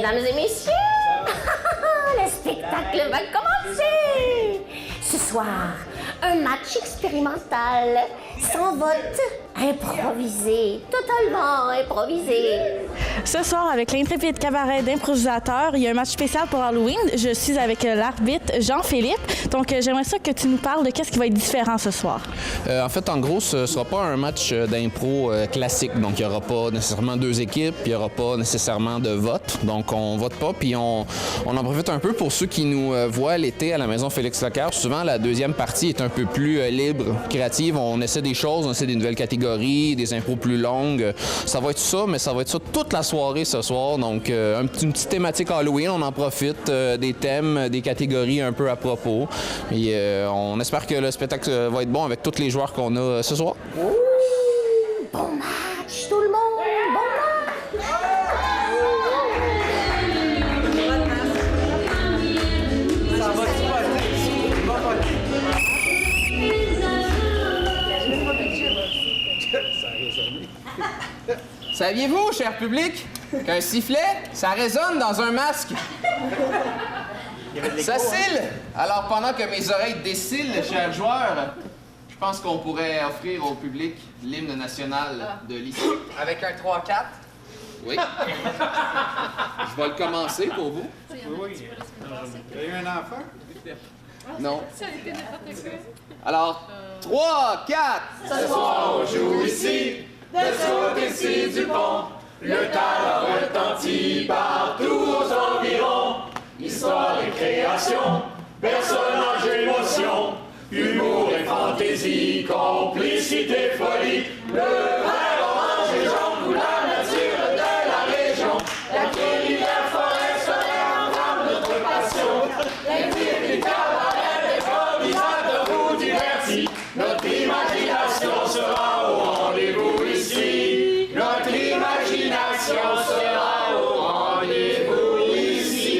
Mesdames et messieurs, le spectacle va commencer. Ce soir, un match expérimental, sans vote, improvisé, totalement improvisé. Ce soir, avec l'intrépide cabaret d'improvisateurs, il y a un match spécial pour Halloween. Je suis avec l'arbitre Jean-Philippe. Donc, j'aimerais ça que tu nous parles de qu'est-ce qui va être différent ce soir. En fait, en gros, ce ne sera pas un match d'impro classique. Donc, il n'y aura pas nécessairement deux équipes, puis il n'y aura pas nécessairement de vote. Donc, on vote pas, puis on en profite un peu pour ceux qui nous voient l'été à la Maison Félix-Leclerc. Souvent, la deuxième partie est un peu plus libre, créative. On essaie des choses, on essaie des nouvelles catégories, des impros plus longues. Ça va être ça, mais ça va être ça toute la soirée ce soir. Donc, une petite thématique Halloween. On en profite des thèmes, des catégories un peu à propos. Et on espère que le spectacle va être bon avec tous les joueurs qu'on a ce soir. Ouh, bon match, tout le monde! Bon match! Saviez-vous, cher public, qu'un sifflet, ça résonne dans un masque? Ça scille! Alors, pendant que mes oreilles décillent, chers joueurs, je pense qu'on pourrait offrir au public l'hymne national de l'ICI. Avec un 3-4? Oui. Je vais le commencer pour vous. Oui. T'as eu un enfant? Non. Alors, 3, 4. Ce soir, on joue ici, de ce côté-ci du pont. Le talent retentit partout aux environs. Histoire et création, personnage et émotion, humour et fantaisie, complicité, folie. Le vert, orange et jaune, couleur nature de la région. La rivière, forêt, soleil, entame notre passion. L'intimité, cabaret, improvisateur vous divertit. Notre imagination sera au rendez-vous ici. Notre imagination sera au rendez-vous ici.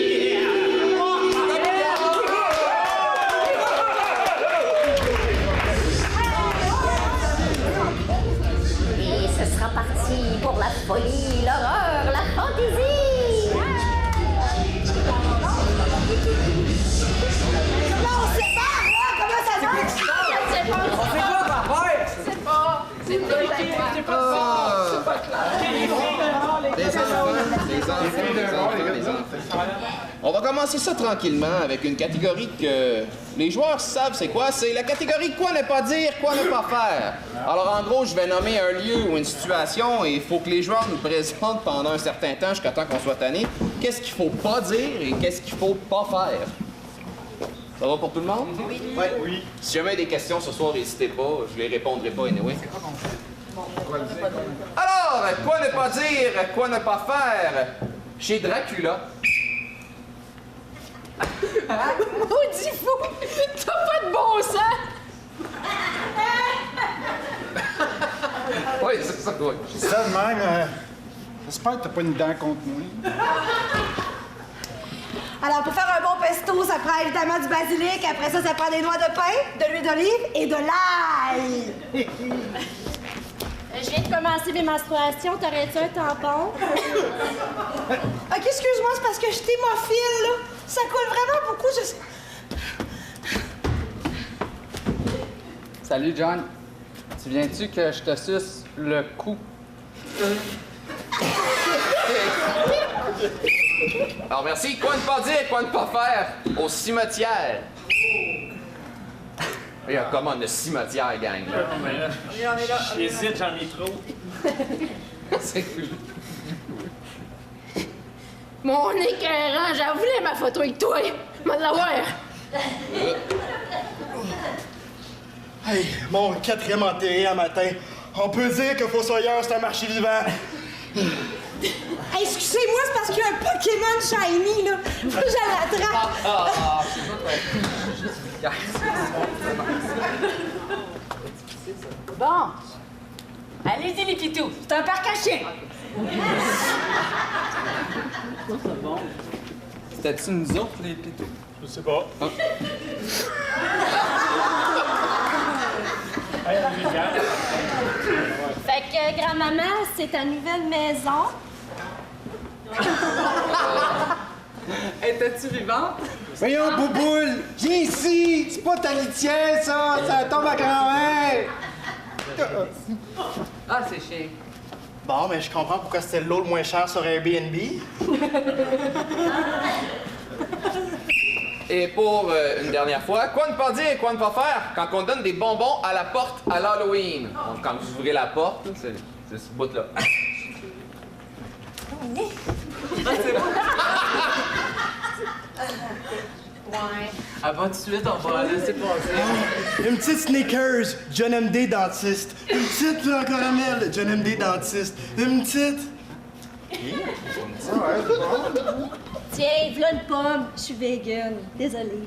Et ce sera parti pour la folie, l'horreur, la fantaisie. Non, on sait pas, là, comment ça marche? On fait quoi, papa? Des enfants. On va commencer ça tranquillement avec une catégorie que les joueurs savent c'est quoi. C'est la catégorie quoi ne pas dire, quoi ne pas faire. Alors en gros, je vais nommer un lieu ou une situation et il faut que les joueurs nous présentent pendant un certain temps jusqu'à temps qu'on soit tanné qu'est-ce qu'il faut pas dire et qu'est-ce qu'il faut pas faire. Ça va pour tout le monde? Oui. Oui. Si jamais il y a des questions ce soir, n'hésitez pas, je les répondrai pas anyway. Alors, quoi ne pas dire, quoi ne pas faire chez Dracula? Maudit fou! T'as pas de bon sens! Oui, c'est ça, oui. Ça de même, j'espère que t'as pas une dent contre moi. Alors, pour faire un bon pesto, ça prend évidemment du basilic. Après ça, ça prend des noix de pain, de l'huile d'olive et de l'ail. Je viens de commencer mes menstruations. T'aurais-tu un tampon? OK, excuse-moi, c'est parce que je suis hémophile, là. Ça coule vraiment beaucoup. Salut, John. Tu viens-tu que je te suce le cou? Alors merci, quoi ne pas dire, quoi ne pas faire au cimetière? Regarde, comment le cimetière, gang. J'hésite, j'en ai trop. C'est cool. Mon écœurant, j'en voulais ma photo avec toi. M'en l'avoir. Hey, mon 4e enterré à matin. On peut dire que Fossoyeur, c'est un marché vivant. Hey, excusez-moi, c'est parce qu'il y a un Pokémon shiny, là. Faut que je l'attrape. Bon. Allez-y, les pitous. C'est un parc à chiens. C'était-tu nous autres, les pitous? Je sais pas. Fait que grand-maman, c'est ta nouvelle maison. Étais-tu vivante? Voyons, Bouboule, viens ici! C'est pas ta litière, ça! Ça tombe à grand-mère! Ah, c'est chiant. Bon, mais je comprends pourquoi c'était l'eau le moins cher sur Airbnb. Et pour une dernière fois, quoi ne pas dire, quoi ne pas faire quand on donne des bonbons à la porte à l'Halloween? Donc, quand vous ouvrez la porte, c'est ce bout-là. Ah, c'est bon. Ouais. Avant tout de suite, on va laisser passer. Une petite Snickers, John M.D. dentiste. Une petite en caramel, John M.D. dentiste. Une petite. Tiens, v'là une pomme. Je suis vegan. Désolée.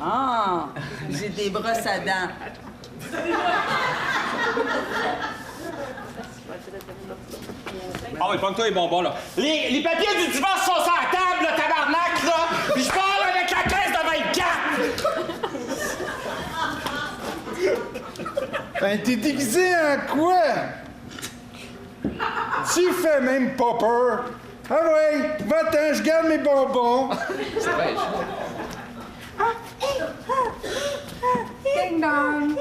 Ah, j'ai des brosses à dents. Ah oui, prends-toi les bonbons, là. Les papiers du divorce sont sur la table, là, tabarnak, là! Puis je parle avec la caisse de 24! Ben, t'es déguisé en quoi? Tu fais même pas peur. Ah ouais, va-t'en, je garde mes bonbons. C'est vrai. Ding dong!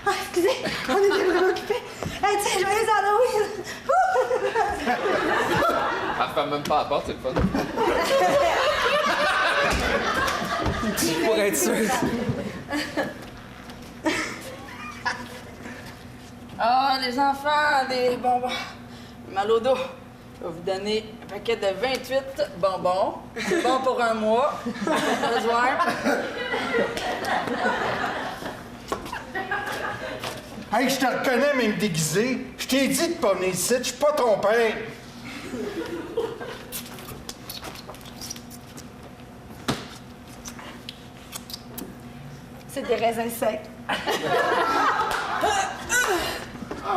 Ah, excusez, on était vraiment occupés. Hey, tiens, joyeux Halloween! Elle ferme même pas la porte, c'est le fun. Pour être sûr. Ah, les enfants, des bonbons. Mal au dos. Je vais vous donner un paquet de 28 bonbons. C'est bon pour un mois. Besoin. Hey, je te reconnais même déguisé. Je t'ai dit de pas venir ici, je suis pas ton père. C'est des raisins secs. Ah,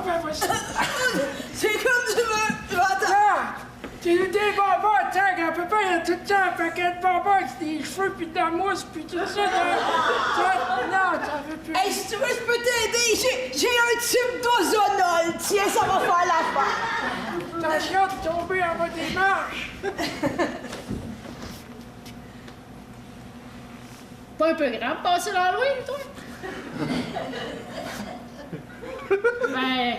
ben voici. C'est comme tu veux. Tu vas attendre. J'ai eu des bonbons, tiens, papa, il y a tout le temps un paquet de bonbons avec des cheveux, puis de la mousse, puis tout ça. Non, ça veut plus. Hey, si tu veux, je peux t'aider. J'ai un tube d'ozonol. Tiens, ça va faire l'affaire. Attention de tomber en bas des marches. Pas un peu grand pour passer l'Halloween, toi? Ben,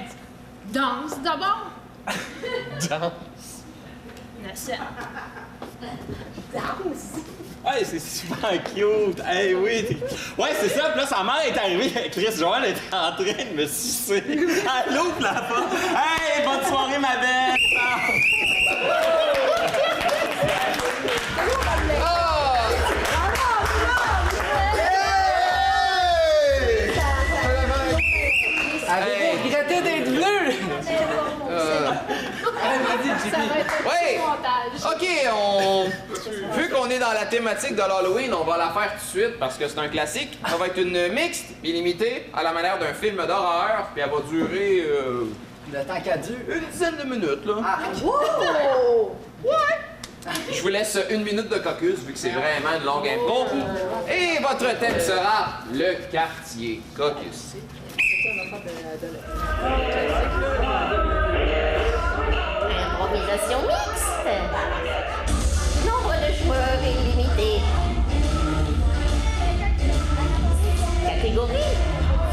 danse d'abord. Danse. Danse. Hey, c'est super cute! Hey, oui! Ouais, c'est ça, puis là, sa mère est arrivée, Chris Joël était en train de me sucer. Elle ouvre la porte. Hey, bonne soirée, ma belle! Avez-vous regretté d'être venu? Oui! OK, vu qu'on est dans la thématique de l'Halloween, on va la faire tout de suite parce que c'est un classique. Ça va être une mixte illimitée à la manière d'un film d'horreur, puis elle va durer Le temps qu'elle dure. une dizaine de minutes, là. Ah, Wow! Je vous laisse une minute de caucus, vu que c'est vraiment une longue impro. Et votre thème sera le quartier caucus. Improvisation mixte. Nombre de joueurs illimité. Catégorie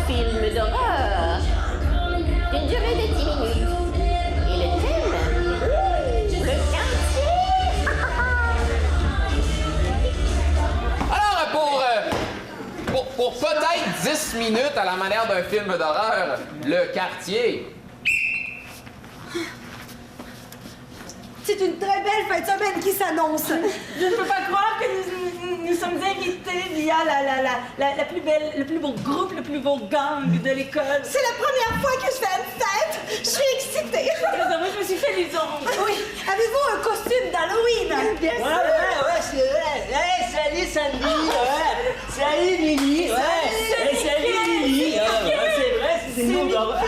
film d'horreur. Une durée de 10 minutes. Et le thème, le quartier. Alors, pour peut-être 10 minutes à la manière d'un film d'horreur, le quartier. C'est une très belle fin de semaine qui s'annonce. Je ne peux pas croire que nous sommes invités via le plus beau groupe, le plus beau gang de l'école. C'est la première fois que je fais une fête. Je suis excitée. Moi, je me suis fait les ongles. Oui. Avez-vous un costume d'Halloween? Bien sûr. Ouais, c'est vrai. Hey, salut Sandy. Ouais. Salut Lily. Ouais. Salut Lily. C'est vrai, c'est une nom d'horreur.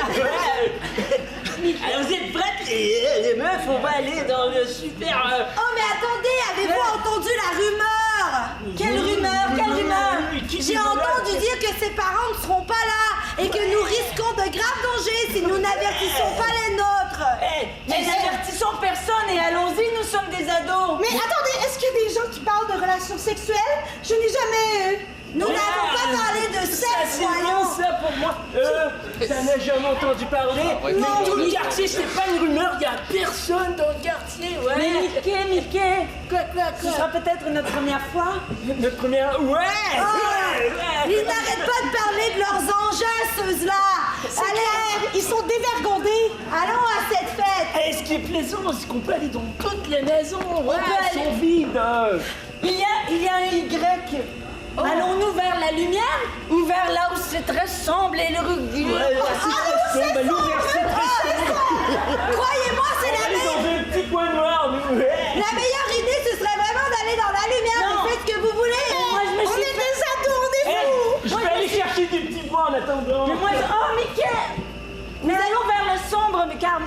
Alors vous êtes prêtes les meufs, on va aller dans le super... Oh mais attendez, avez-vous entendu la rumeur? Quelle rumeur? Quelle rumeur? J'ai entendu dire que ses parents ne seront pas là. et que nous risquons de graves dangers si nous n'avertissons pas les nôtres. Mais n'avertissons personne et allons-y, nous sommes des ados. Mais attendez, est-ce qu'il y a des gens qui parlent de relations sexuelles? Je n'ai jamais... Nous n'avons pas parlé de sexe, c'est bon ça pour moi. Ça n'a jamais entendu parler. Mais tout le quartier, c'est pas une rumeur, y a personne dans le quartier, ouais. Mais Mickey, ce sera peut-être notre première fois. Notre première... Ouais! Ils n'arrêtent pas de parler de leurs engins, ceux-là. Allez, ils sont dévergondés. Allons à cette fête. Et ce qui est plaisant, c'est qu'on peut aller dans toutes les maisons. Ouais, elles sont vides. Il y a un Y. Allons-nous vers la lumière ou vers là où c'est très sombre et le rugueux? Croyez-moi, c'est la meilleure. Dans un petit coin noir, nous. La meilleure idée, ce serait vraiment d'aller dans la lumière. Vous faites ce que vous voulez. Moi, je me suis On est des ados, on est fous. Je vais aller chercher des petits bois en attendant. Mais moi, oh, Mickey! Nous allons vers le sombre, car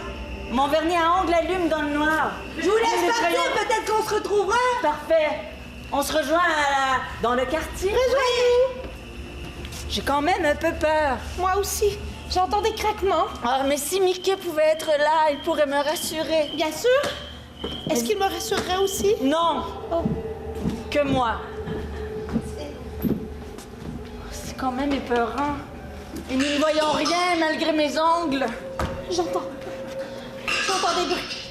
mon vernis à ongles allume dans le noir. Je vous laisse partir, peut-être qu'on se retrouvera. Parfait. On se rejoint dans le quartier. Rejoignez-nous. J'ai quand même un peu peur. Moi aussi. J'entends des craquements. Ah, mais si Mickey pouvait être là, il pourrait me rassurer. Bien sûr. Est-ce qu'il me rassurerait aussi? Non. Que moi. C'est quand même épeurant. Et nous ne voyons rien malgré mes ongles. J'entends des bruits.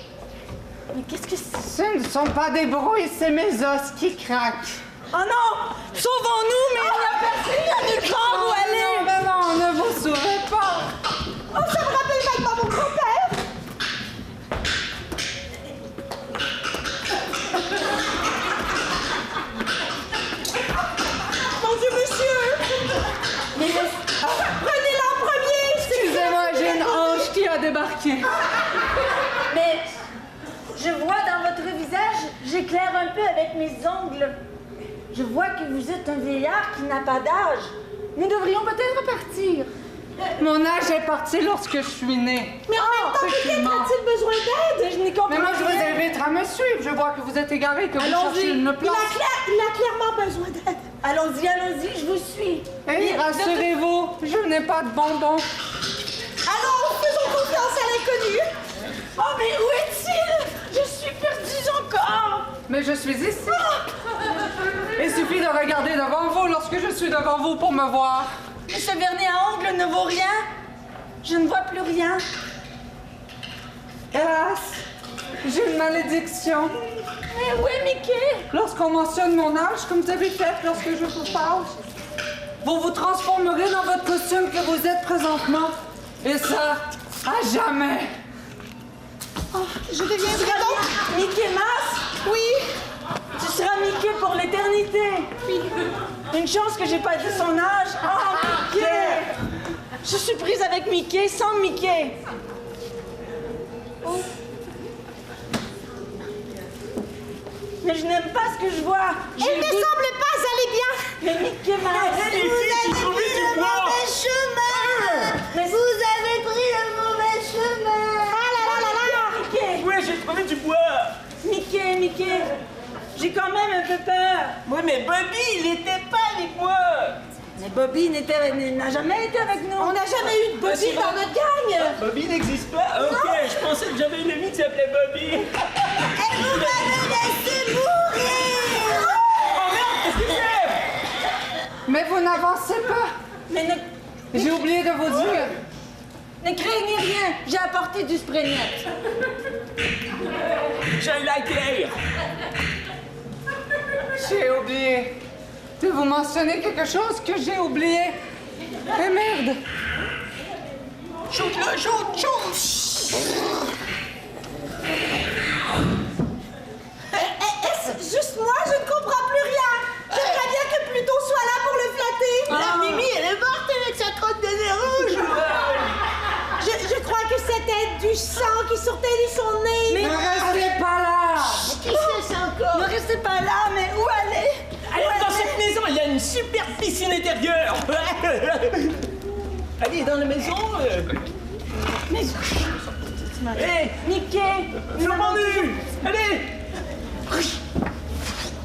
Mais qu'est-ce que c'est? Ce ne sont pas des bruits, c'est mes os qui craquent. Oh non! Sauvons-nous, mais il n'y a personne, il y a nulle part où aller! Non, ne vous sauvez pas. Oh, ça me rappelle vaguement mon grand-père. Mon Dieu, monsieur! Mais prenez-la en premier! Excusez-moi, j'ai une hanche qui a débarqué. Mais je vois dans votre visage, j'éclaire un peu avec mes ongles. Je vois que vous êtes un vieillard qui n'a pas d'âge. Nous devrions peut-être partir. Mon âge est parti lorsque je suis née. Mais en même temps, peut-être a-t-il besoin d'aide? Je n'y comprends Mais moi, je vous rien. invite à me suivre. Je vois que vous êtes égaré, que vous cherchez une place. Il a clairement besoin d'aide. Allons-y, je vous suis. Et rassurez-vous, je n'ai pas de bonbons. Alors, faisons confiance à l'inconnu. Oh, mais où est-il? Je suis perdue encore. Mais je suis ici. Il suffit de regarder devant vous lorsque je suis devant vous pour me voir. Mais ce vernis à ongles ne vaut rien. Je ne vois plus rien. Hélas, j'ai une malédiction. Mais où est Mickey? Lorsqu'on mentionne mon âge, comme vous avez fait lorsque je vous parle, vous vous transformerez dans votre costume que vous êtes présentement. Et ça, à jamais. Oh, je deviendrai donc... Mickey Mouse? Oui. Tu seras Mickey pour l'éternité. Oui. Une chance que j'ai pas dit son âge. Oh, Mickey! Je suis prise avec Mickey sans Mickey. Oh. Mais je n'aime pas ce que je vois. Elle ne semble pas aller bien. Mais Mickey Mouse... Vous avez pris le mauvais chemin. Mais vous avez pris le mauvais chemin. Ah là là là là. Mickey! Ouais, j'ai trouvé du bois. Mickey, j'ai quand même un peu peur. Ouais, mais Bobby, il était pas avec moi. Mais Bobby n'a jamais été avec nous. On n'a jamais eu de Bobby dans notre gang. Bobby n'existe pas? Ok, je pensais que j'avais une amie qui s'appelait Bobby. Et vous m'avez laissé mourir. Oh merde, qu'est-ce que c'est? Mais vous n'avancez pas. Mais J'ai oublié de vous dire. ne craignez rien, j'ai apporté du spray net. J'ai un lighter. J'ai oublié de vous mentionner quelque chose que j'ai oublié. Eh merde! Shoot-le, shoot! Est-ce juste moi? Je ne comprends plus rien. J'aimerais bien que Pluto soit là pour le flatter. La Mimi, elle est morte avec sa crotte de nez rouge. Je crois que c'était du sang qui sortait de son nez. Mais Ne restez pas là! Qui c'est ça encore? ne restez pas là, mais où aller? Allez, dans cette maison, il y a une super piscine intérieure. Allez, dans la maison. Mais... Hé, Mickey! nu. Allez.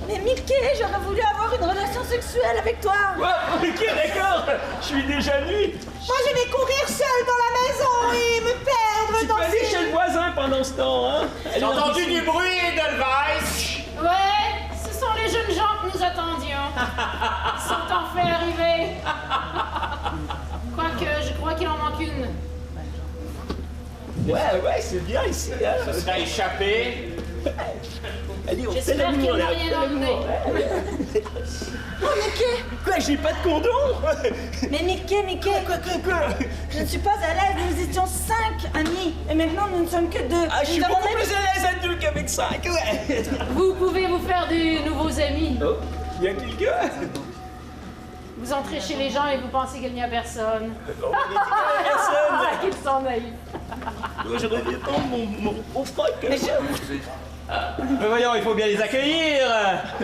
Mais Mickey, j'aurais voulu avoir une relation sexuelle avec toi. Ouais, ok, d'accord. Je suis déjà nu. Moi, je vais courir seule dans la maison et me perdre Tu dans peux aller chez le voisin pendant ce temps, hein? J'ai entendu du bruit, Edelweiss! Ouais, ce sont les jeunes gens que nous attendions. Ils sont enfin arrivés. Quoique, je crois qu'il en manque une. Ouais, c'est bien ici, hein? Ça sera échappé. Allez, on fait J'espère qu'il l'amour, n'a là. rien emmené. Oh, Mickey! Quoi, j'ai pas de condom? Mais Mickey, Quoi? je ne suis pas à l'aise. Nous étions 5 amis et maintenant nous ne sommes que 2. Ah, je suis Nous avons beaucoup même- plus à l'aise à 2 qu'avec 5, ouais. Vous pouvez vous faire des nouveaux amis. Oh, il y a quelqu'un? Vous entrez chez les gens et vous pensez qu'il n'y a personne. Personne. Qu'ils sont naïfs. Je reviens pas mon frère que Mais voyons, il faut bien les accueillir.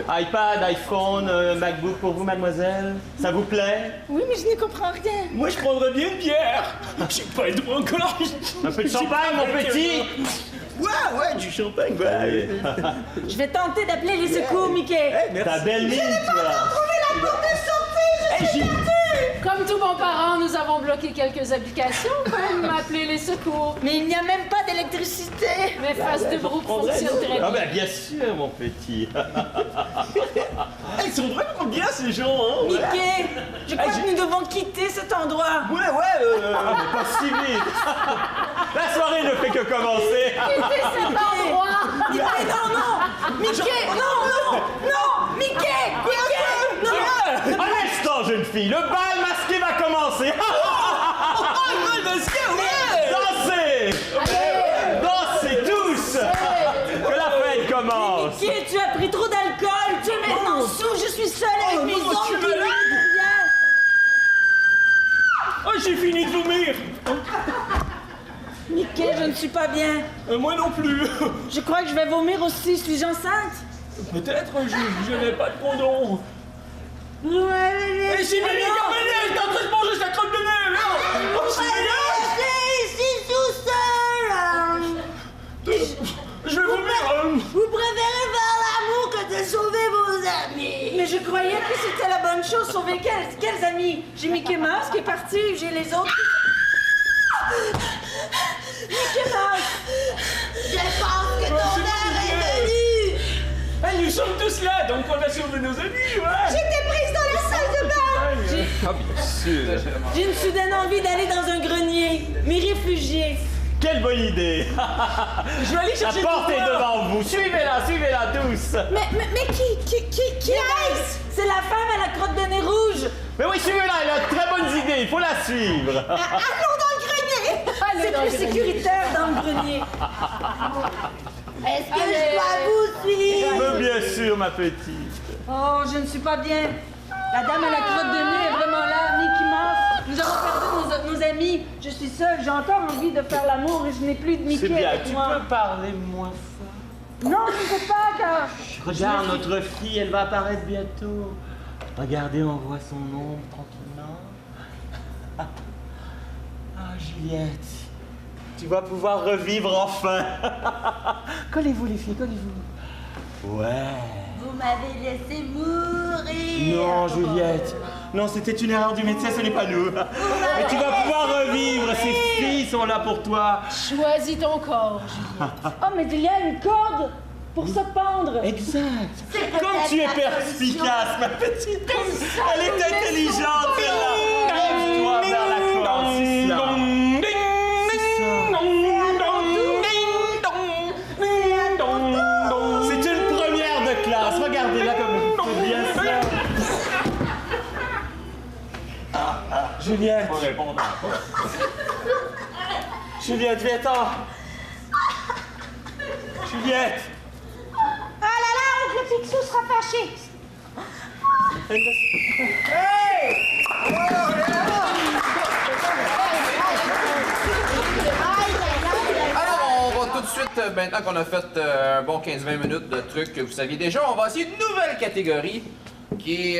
iPad, iPhone, MacBook pour vous, mademoiselle. Ça vous plaît? Oui, mais je ne comprends rien. Moi, je prendrais bien une bière. J'ai pas le droit encore. Un peu de champagne, mon petit? Ouais, du champagne, ouais. Je vais tenter d'appeler les secours, Mickey. Ta belle mine, toi. la porte de sortie, je suis perdue. Comme tous bons parents, nous avons bloqué quelques applications comme appeler les secours. Mais il n'y a même pas d'électricité. Mais face de groupe fonctionne très Ah bien. ben bien sûr, mon petit. Ils sont vraiment bien, ces gens, hein. Ouais. Mickey, je crois que nous devons quitter cet endroit. Ouais, Pas si vite. La soirée ne fait que commencer. Quittez cet endroit! Mickey, non. Mickey, non. Mickey, non. Un instant, jeune fille, le bal masqué va commencer. Dansez! Dansez tous! Que la fête commence! Mickey, tu as pris trop d'alcool. Tu es maintenant sous. Je suis seule avec mes non, je suis ongles. malade. Oh, j'ai fini de vomir. Mickey, je ne suis pas bien. Moi non plus. Je crois que je vais vomir aussi. Suis-je enceinte? Peut-être, je n'ai pas de condom. Ouais, Et si Mélie Carmenet est en train de manger sa crotte de nez, oh, Restez ici tout seul. je vais vomir. Vous préférez faire l'amour que de sauver vos amis. Mais je croyais que c'était la bonne chose. Sauver quels amis? J'ai Mickey Mouse qui est parti, j'ai les autres. Mickey Mouse! Je pense que ton heure est venue! Nous sommes tous là, donc on a sauvé nos amis, ouais. J'étais prise dans la salle de bain! Ah bien sûr. J'ai une soudaine envie d'aller dans un grenier, m'y réfugier. Quelle bonne idée! Je vais aller chercher La porte du est bois. devant vous. Suivez-la tous. Mais qui est-ce? C'est la femme à la crotte de nez rouge! Mais oui, suivez-la, elle a de très bonnes idées. Il faut la suivre. Allons dans le grenier! C'est dans le plus grenier. sécuritaire dans le grenier. Est-ce que je dois vous suivre? Mais bien sûr, ma petite. Oh, je ne suis pas bien. La dame à la crotte de nez est vraiment là, Mickey Mouse. Nous avons perdu nos amis. Je suis seule, j'ai encore envie de faire l'amour et je n'ai plus de Mickey C'est bien, avec tu moi. peux parler moins fort. Non, je ne peux pas car... Regarde, notre fille, elle va apparaître bientôt. Regardez, on voit son ombre tranquillement. Ah, Juliette, tu vas pouvoir revivre enfin. Collez-vous, les filles, collez-vous. Ouais. Vous m'avez laissé mourir. Non, Juliette. Non, c'était une erreur du médecin, ce n'est pas nous. Mais tu vas pouvoir revivre, ces filles sont là pour toi. Choisis ton corps, Juliette. Oh, mais il y a une corde pour se pendre. Exact. Comme tu es perspicace, ma petite. Elle est intelligente, celle-là. Lève-toi vers la corde, c'est ça. C'est une première de classe. Regardez-la comme vous faites bien ça. Juliette. Juliette, viens-t'en. Juliette. Ah là là, oncle Picsou sera fâché. Alors, on va tout de suite, maintenant qu'on a fait un bon 15-20 minutes de trucs que vous saviez déjà, on va essayer une nouvelle catégorie qui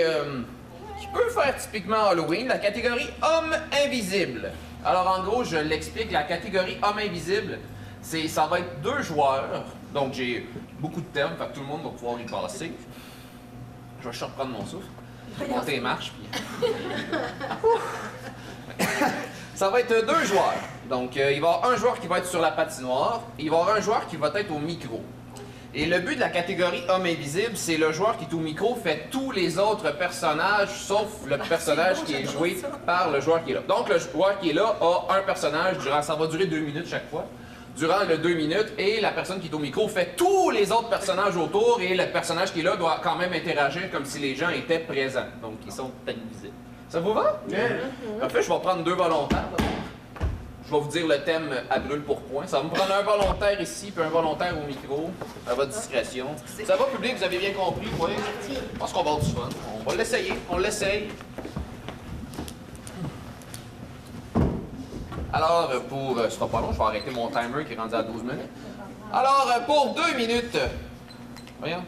peut faire typiquement Halloween, la catégorie Homme invisible. Alors, en gros, je l'explique, la catégorie Homme invisible, ça va être 2 joueurs, donc j'ai beaucoup de termes, fait que tout le monde va pouvoir y passer. Je vais juste reprendre mon souffle. Je vais monter les marches, puis... Ça va être 2 joueurs. Donc, il va y avoir un joueur qui va être sur la patinoire, et il va y avoir un joueur qui va être au micro. Et le but de la catégorie homme invisible, c'est le joueur qui est au micro fait tous les autres personnages, sauf le personnage qui est joué par le joueur qui est là. Donc, le joueur qui est là a un personnage, ça va durer 2 minutes chaque fois. Durant les 2 minutes, et la personne qui est au micro fait tous les autres personnages autour, et le personnage qui est là doit quand même interagir comme si les gens étaient présents. Donc, ils sont invisibles. Ça vous va? En fait, je vais prendre 2 volontaires. Je vais vous dire le thème à brûle pour point. Ça va me prendre un volontaire ici, puis un volontaire au micro, à votre discrétion. Ça va, public? Vous avez bien compris? Oui? Je pense qu'on va avoir du fun. On va l'essayer. On l'essaye. Alors, ce sera pas long, je vais arrêter mon timer qui est rendu à 12 minutes. Alors, pour 2 minutes, voyons,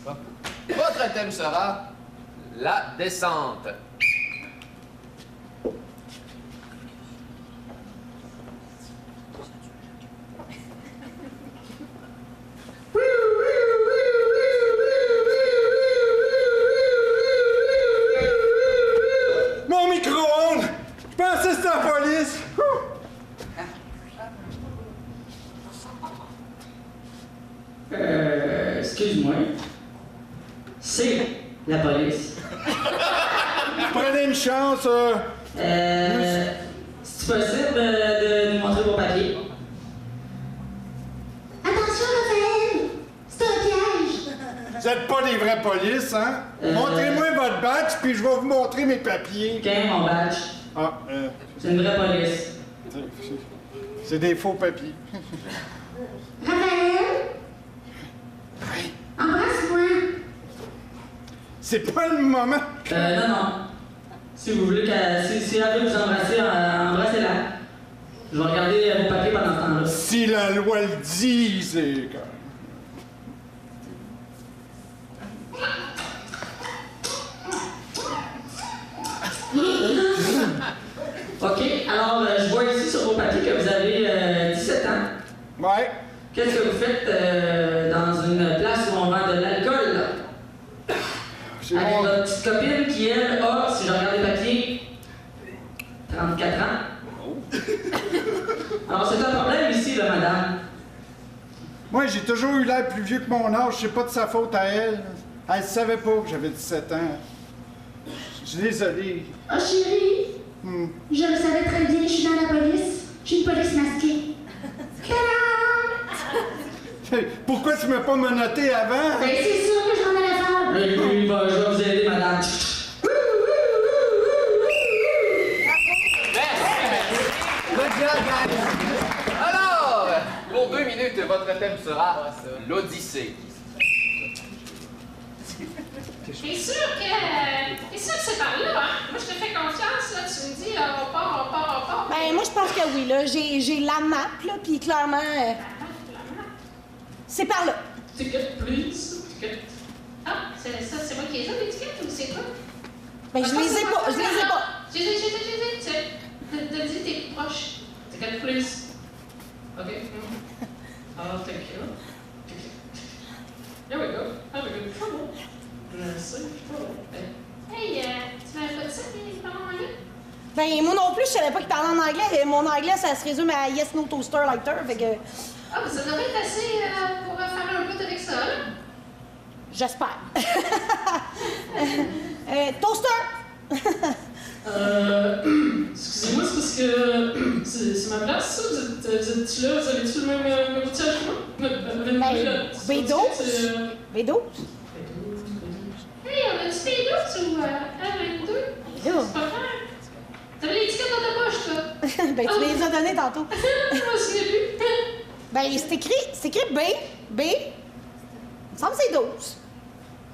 votre thème sera la descente. Mon micro-ondes! Je pensais que c'était la police! Excuse-moi. C'est la police. Prenez une chance, C'est possible de nous montrer vos papiers? Attention, Raphaël! C'est un piège! Vous êtes pas des vrais polices, hein? Montrez-moi votre badge, puis je vais vous montrer mes papiers. Quel est mon badge? Ah, C'est une vraie police. C'est des faux papiers. Raphaël? Embrasse-moi! C'est pas le moment. Non. Si vous voulez si elle veut vous embrasser, embrassez-la. Je vais regarder vos papiers pendant ce temps-là. Si la loi le dit, c'est quand OK, alors je vois ici sur vos papiers que vous avez 17 ans. Ouais. Qu'est-ce que vous faites dans une place où on vend de l'alcool, là? Avec votre petite copine qui, elle, a, si je regarde les papiers, 34 ans. Alors, c'est un problème ici, là, madame. Moi, j'ai toujours eu l'air plus vieux que mon âge. C'est pas de sa faute à elle. Elle savait pas que j'avais 17 ans. Je suis désolé. Oh chérie, je le savais très bien, je suis dans la police. Je suis une police masquée. Tadam! Pourquoi tu m'as pas menotté avant? Ben c'est sûr que j'en allais faire. Oui, je vais vous aider, madame. Alors, pour 2 minutes, votre thème sera l'Odyssée. T'es sûr que c'est par là, hein? Moi, je te fais confiance, là. Tu me dis, on part. Ben, moi, je pense que oui, là. J'ai la map, là, puis clairement, c'est par là. Ticket, please. Ticket. Ah, c'est moi qui les ai, les tickets, ou c'est toi? Ben, je les ai pas. J'ai. T'as dit t'es proche. Ticket, please. OK. Oh, thank you. There we go. Have a good trouble. Hey, tu m'avais pas dit ça, qu'il parlait en anglais? Ben, moi non plus, je savais pas qu'il parlait en anglais. Mon anglais, ça se résume à Yes, No, Toaster, Lighter, fait que... Ah, mais ça devrait être assez pour faire un bout avec ça, là. J'espère. Toaster! Excusez-moi, c'est parce que c'est ma place, ça? Vous êtes-tu là? Vous avez-tu le même outillage que moi? B12? Hey, on a-tu B12 ou R22? C'est pas clair. T'avais les tickets dans ta poche, toi? Ben, tu les as donnés tantôt. Je m'en souviens plus. Ben, c'est écrit B. B. Il me semble que c'est 12.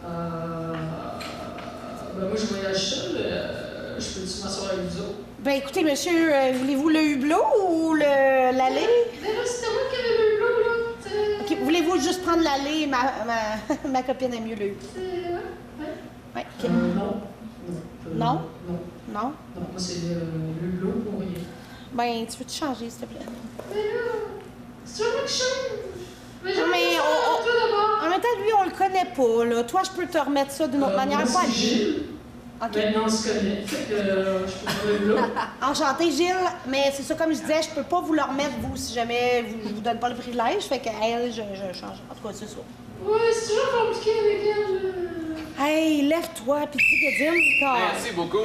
Ben, moi, je voyage seul. Je peux-tu m'asseoir avec vous autres? Ben, écoutez, monsieur, voulez-vous le hublot ou l'allée? Ben là, c'était moi qui avais le hublot, là. OK, voulez-vous juste prendre l'allée? Ma copine aime mieux le hublot. Ouais, OK. Non? Non? Non, moi, c'est le hublot pour rien. Ben, tu veux-tu changer, s'il te plaît? Ben là, c'est toi qui change. Mais non, mais toi d'abord. en même temps, lui, on le connaît pas, là. Toi, je peux te remettre ça d'une autre manière, pas lui. Maintenant, on se connaît. Fait que je peux pas là. Enchanté, Gilles, mais c'est ça, comme je disais, je peux pas vous le remettre, vous, si jamais je vous donne pas le privilège. Fait qu'elle, je change. En tout cas, c'est ça. Ouais, c'est toujours compliqué avec elle. Hey, lève-toi, pis dis que Dim. Merci beaucoup.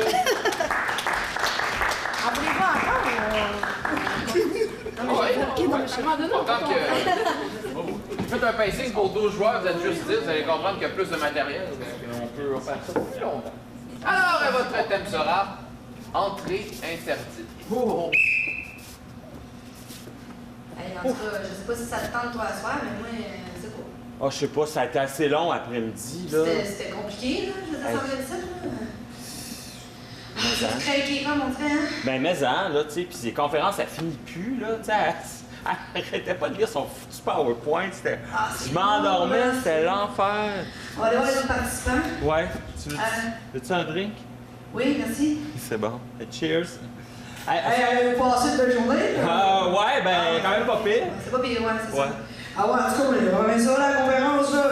En voulez-vous encore? Autant que vous faites un pacing pour 12 joueurs, vous êtes juste 10, vous allez comprendre qu'il y a plus de matériel. On peut faire ça plus longtemps. Alors, votre thème sera entrée interdite. Oh. Hey, en tout cas, je sais pas si ça te tente toi à soir, mais moi, c'est quoi. Oh, je sais pas, ça a été assez long après-midi, là. C'était compliqué, là, je veux dire, ça me ça, là. Mais, hein? Craqué comme on fait, hein? Ben, mais, hein, là, tu sais, pis les conférences, ça finit plus, là, tu sais. Elle arrêtait pas de lire son foutu PowerPoint, c'était... je m'endormais, c'était l'enfer. On va aller voir les autres participants. Ouais, veux-tu un drink? Oui, merci. C'est bon. Cheers. Passez une belle journée. Ouais, ben, quand même pas pire. C'est pas pire, ouais, c'est Ouais. ça. Ah ouais, en tout cas, mais ça, la conférence, là,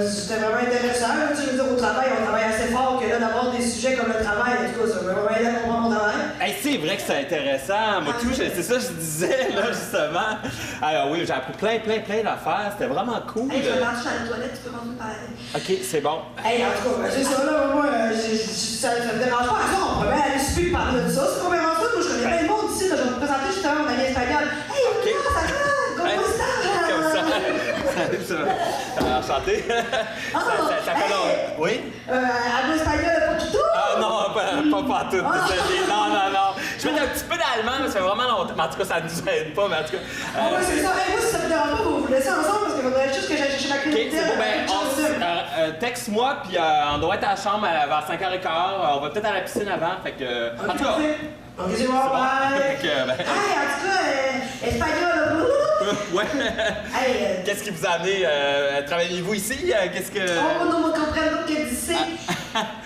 c'était vraiment intéressant. Là, tu veux dire, au travail, on travaille assez fort que là, d'avoir des sujets comme le travail, en tout cas, ça m'a vraiment aidé à comprendre mon travail. Hey, c'est vrai que c'est intéressant. Moi, tout, c'est ça que je disais, là, justement. Alors oui, j'ai appris plein d'affaires. C'était vraiment cool. Hey, je vais marcher à la toilette, tu peux continuer de parler. OK, c'est bon. Hey, en tout cas, c'est ça, là, moi, ça me dérange pas. Attends, on pourrait aller super parler de ça. Cette conférence-là, moi, je connais plein de monde ici, là. Je vais vous présenter justement mon ami espagnol. Hey, okay. Ça va? Comment ça? Comme ça. Enchanté. Ça fait long. Oui? Allo espagnol, pas du tout? Ah non, pas tout. Non. Je fais un petit peu d'allemand, mais ça fait vraiment longtemps. Mais en tout cas, ça ne nous aide pas, mais en tout cas... ouais, c'est ça. Hey, moi, si ça vous dérange pas, vous laissez ensemble, parce qu'il faudrait juste que j'aille chercher ma clé d'hôtel. OK, c'est bon, texte-moi, puis on doit être à la chambre vers 5h15. On va peut-être à la piscine avant, fait que... En tout cas... OK, c'est bon, bye! Hey, en tout cas, espagnol, ouais. Hey, qu'est-ce qui vous a amené? Travaillez-vous ici? Qu'est-ce que... Oh, non, on comprend pas que d'ici.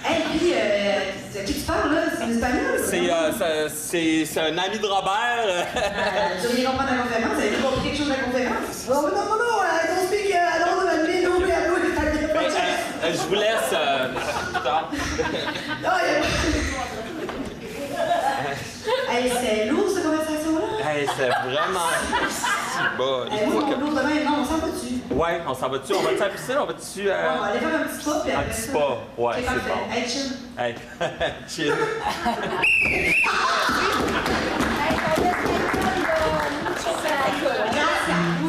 Hey, puis, à qui tu parles, là? C'est espagnol? C'est un ami de Robert. Tu veux bien comprendre la conférence? Avez-vous compris quelque chose de la conférence? Oh, non, I don't speak, I don't know, je vous laisse plus tard. Hey, c'est lourd, cette conversation-là? Hey, c'est vraiment si bas. Hey, moi, mon lourd demain, non, on s'en va-tu? Ouais, on s'en va-tu? On va-tu à la piscine? On va-tu... Ouais, on va aller faire un petit spa, puis un après petit ça... spa, ouais, okay, c'est bon. Hey, chill. Hey, chill.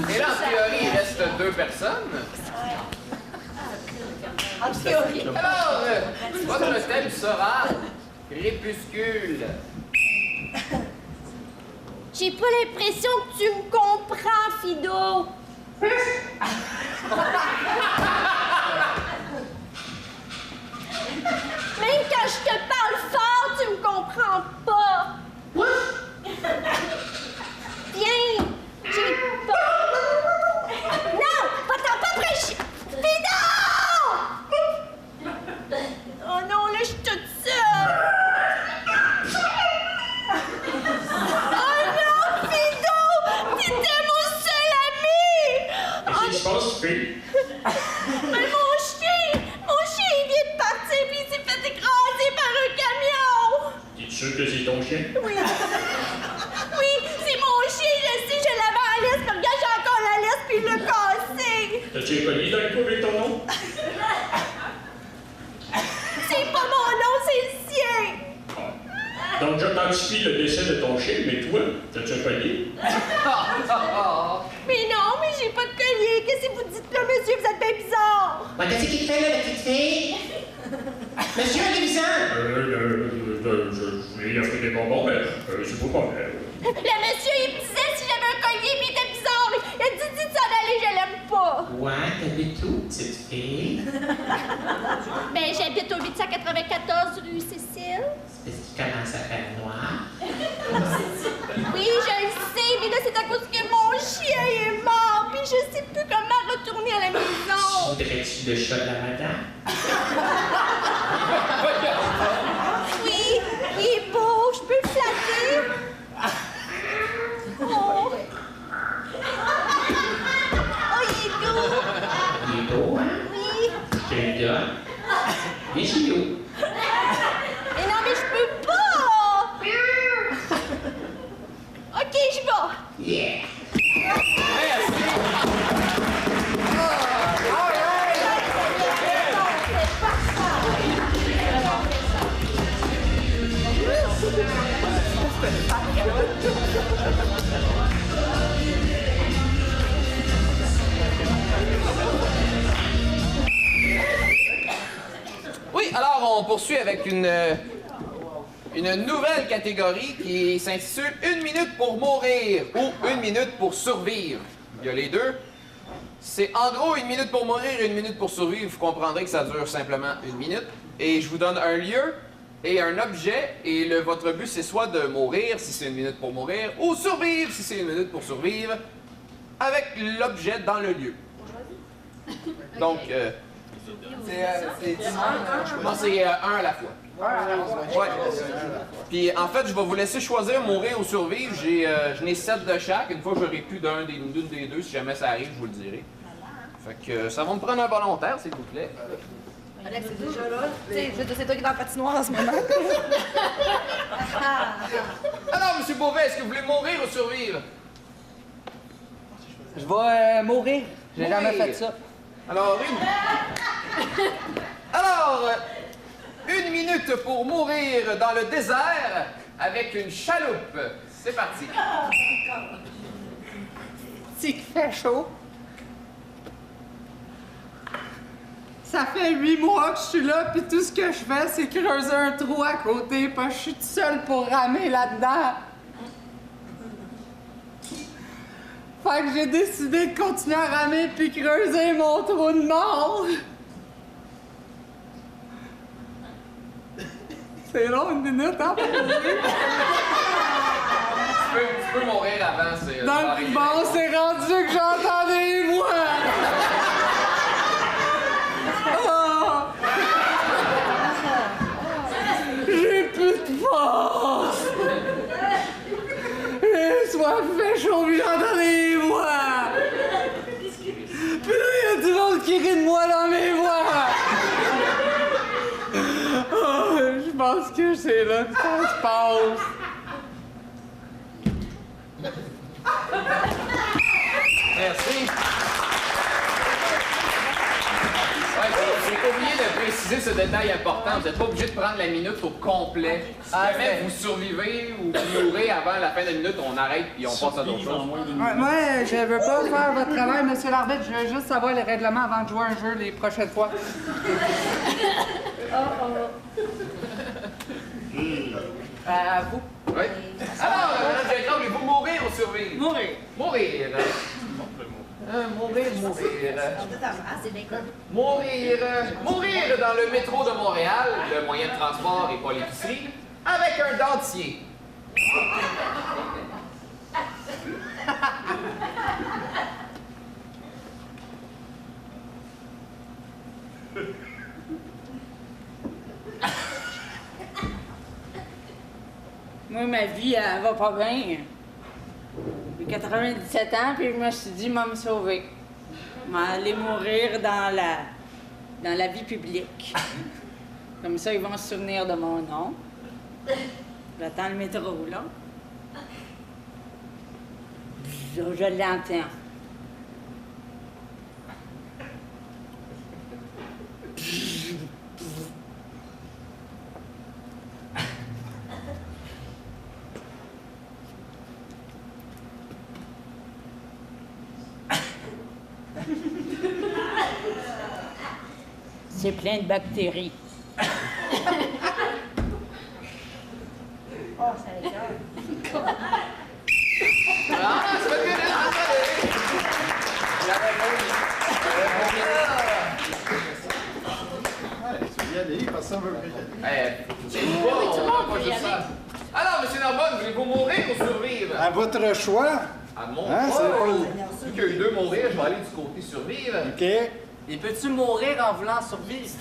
Et là, en théorie, il reste 2 personnes. En théorie. Alors, votre thème sera crépuscule. J'ai pas l'impression que tu me comprends, Fido. Même quand je te parle fort, tu me comprends pas. Viens, j'ai pas... Non, pas prêcher. Fido! Oh non, là, je suis toute seule. Oh non, Fido! T'étais mon seul ami! Qu'est-ce qui se passe, fille? Mais mon chien, il vient de partir puis il s'est fait écraser par un camion! Es-tu sûr que c'est ton chien? Oui. Oui, c'est mon chien, je sais, je l'avais en laisse, mais regarde, j'ai encore la laisse puis il l'a cassé. T'as-tu un collier dans le cou avec ton nom? C'est pas mon nom, c'est le sien! Donc, j'authentifie le décès de ton chien, mais toi, t'as-tu un collier? Mais non, mais j'ai pas de collier. Qu'est-ce que vous dites là, monsieur? Vous êtes bien bizarre. Ouais, qu'est-ce qu'il fait là, la petite fille? Monsieur Lévisan! Je vais offrir des bonbons, mais c'est pas grave. Le monsieur, il me disait si j'avais un collier, puis il était bizarre. Il a dit de s'en aller, je l'aime pas. Ouais, t'habites où, petite fille? Ben, j'habite au 894 rue Cécile. C'est parce qu'il commence à faire noir. Oui, je le sais, mais là, c'est à cause que mon chien est mort, puis je sais plus comment retourner à la maison. Voudrais-tu le chat de la madame? Oui, il est beau, je peux le flatter. Oh. Oh, il est doux. Il est beau, hein? Oui. Quel gars? Viens chez nous. poursuit avec une nouvelle catégorie qui s'intitule 1 minute pour mourir ou 1 minute pour survivre. Il y a les deux. C'est en gros 1 minute pour mourir et 1 minute pour survivre. Vous comprendrez que ça dure simplement 1 minute. Et je vous donne un lieu et un objet. Et votre but, c'est soit de mourir si c'est 1 minute pour mourir ou survivre si c'est 1 minute pour survivre avec l'objet dans le lieu. Donc, c'est 10 Non, c'est un à la fois. Ouais. Puis en fait, je vais vous laisser choisir mourir ou survivre. Je n'ai 7 de chaque. Une fois que j'aurai plus d'une des deux, si jamais ça arrive, je vous le dirai. Fait que ça va me prendre un volontaire, s'il vous plaît. Alex, c'est déjà là. Tu sais, c'est toi qui es dans la patinoire en ce moment. Alors, M. Beauvais, est-ce que vous voulez mourir ou survivre? Je vais mourir. J'ai jamais fait ça. Alors, 1 minute pour mourir dans le désert avec une chaloupe. C'est parti. C'est qu'il fait chaud. Ça fait 8 mois que je suis là, puis tout ce que je fais, c'est creuser un trou à côté, parce que je suis toute seule pour ramer là-dedans. Fait que j'ai décidé de continuer à ramer puis creuser mon trou de mort. C'est long, 1 minute, hein, pour mourir. Tu peux mourir avant, c'est... Donc, bon, c'est rendu que j'entends des voix. Oh. J'ai plus de force. J'ai soif, fait chaud, puis j'entends des voix. Puis là, il y a du monde qui rit de moi dans mes voix. Oh, je pense que c'est là que ça se passe. Merci. Ouais, j'ai oublié de préciser ce détail important. Vous n'êtes pas obligé de prendre la minute au complet. Si jamais vous survivez ou vous mourrez avant la fin de la minute, on arrête et on passe à d'autres choses. Moi, je veux pas faire votre travail, monsieur l'arbitre. Je veux juste savoir les règlements avant de jouer un jeu les prochaines fois. À vous. Oui. Alors, Mme Jacob, voulez-vous mourir ou survivre? Mourir. Mourir. Mourir. Mourir dans le métro de Montréal, le moyen de transport et pas l'épicerie, avec un dentier. Moi, ma vie, elle va pas bien. J'ai 97 ans, puis je me suis dit, je vais me sauver. Je vais aller mourir dans la vie publique. Comme ça, ils vont se souvenir de mon nom. J'attends le métro, là. Je l'entends. C'est plein de bactéries. Oh, ça rigole. Ah, c'est pas bien, Alors, M. Narbonne, voulez-vous mourir ou survivre? À votre choix. À mon Hein, choix. c'est Vu qu'il y a eu 2 mourir, je vais aller du côté survivre. OK. Et peux-tu mourir en voulant survivre?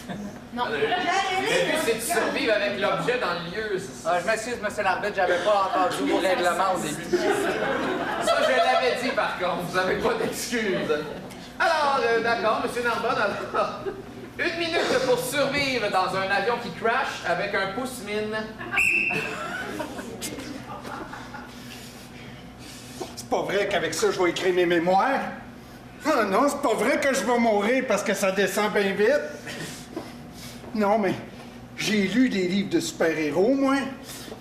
Non. Le but, c'est de survivre avec l'objet dans le lieu. Je m'excuse, monsieur l'arbitre, j'avais pas entendu vos règlements au début. Ça, je l'avais dit, par contre. Vous n'avez pas d'excuses. Alors, d'accord, M. Narbonne, alors... 1 minute pour survivre dans un avion qui crash avec un pouce-mine. C'est pas vrai qu'avec ça, je vais écrire mes mémoires. Ah non, c'est pas vrai que je vais mourir parce que ça descend bien vite. Non, mais j'ai lu des livres de super-héros, moi.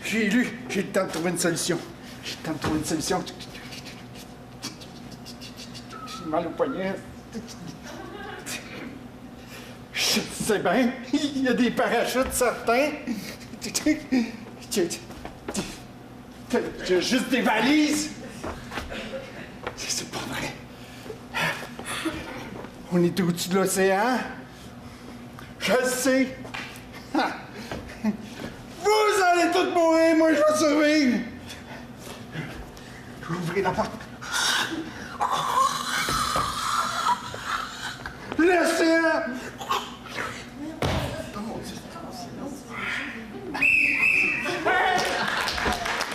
J'ai le temps de trouver une solution. J'ai le temps de trouver une solution. J'ai mal au poignet. Je sais bien, il y a des parachutes certains. J'ai juste des valises. C'est pas vrai. On est au-dessus de l'océan. Je le sais. Vous allez tous mourir, moi je vais survivre. Je vais ouvrir la porte. L'océan!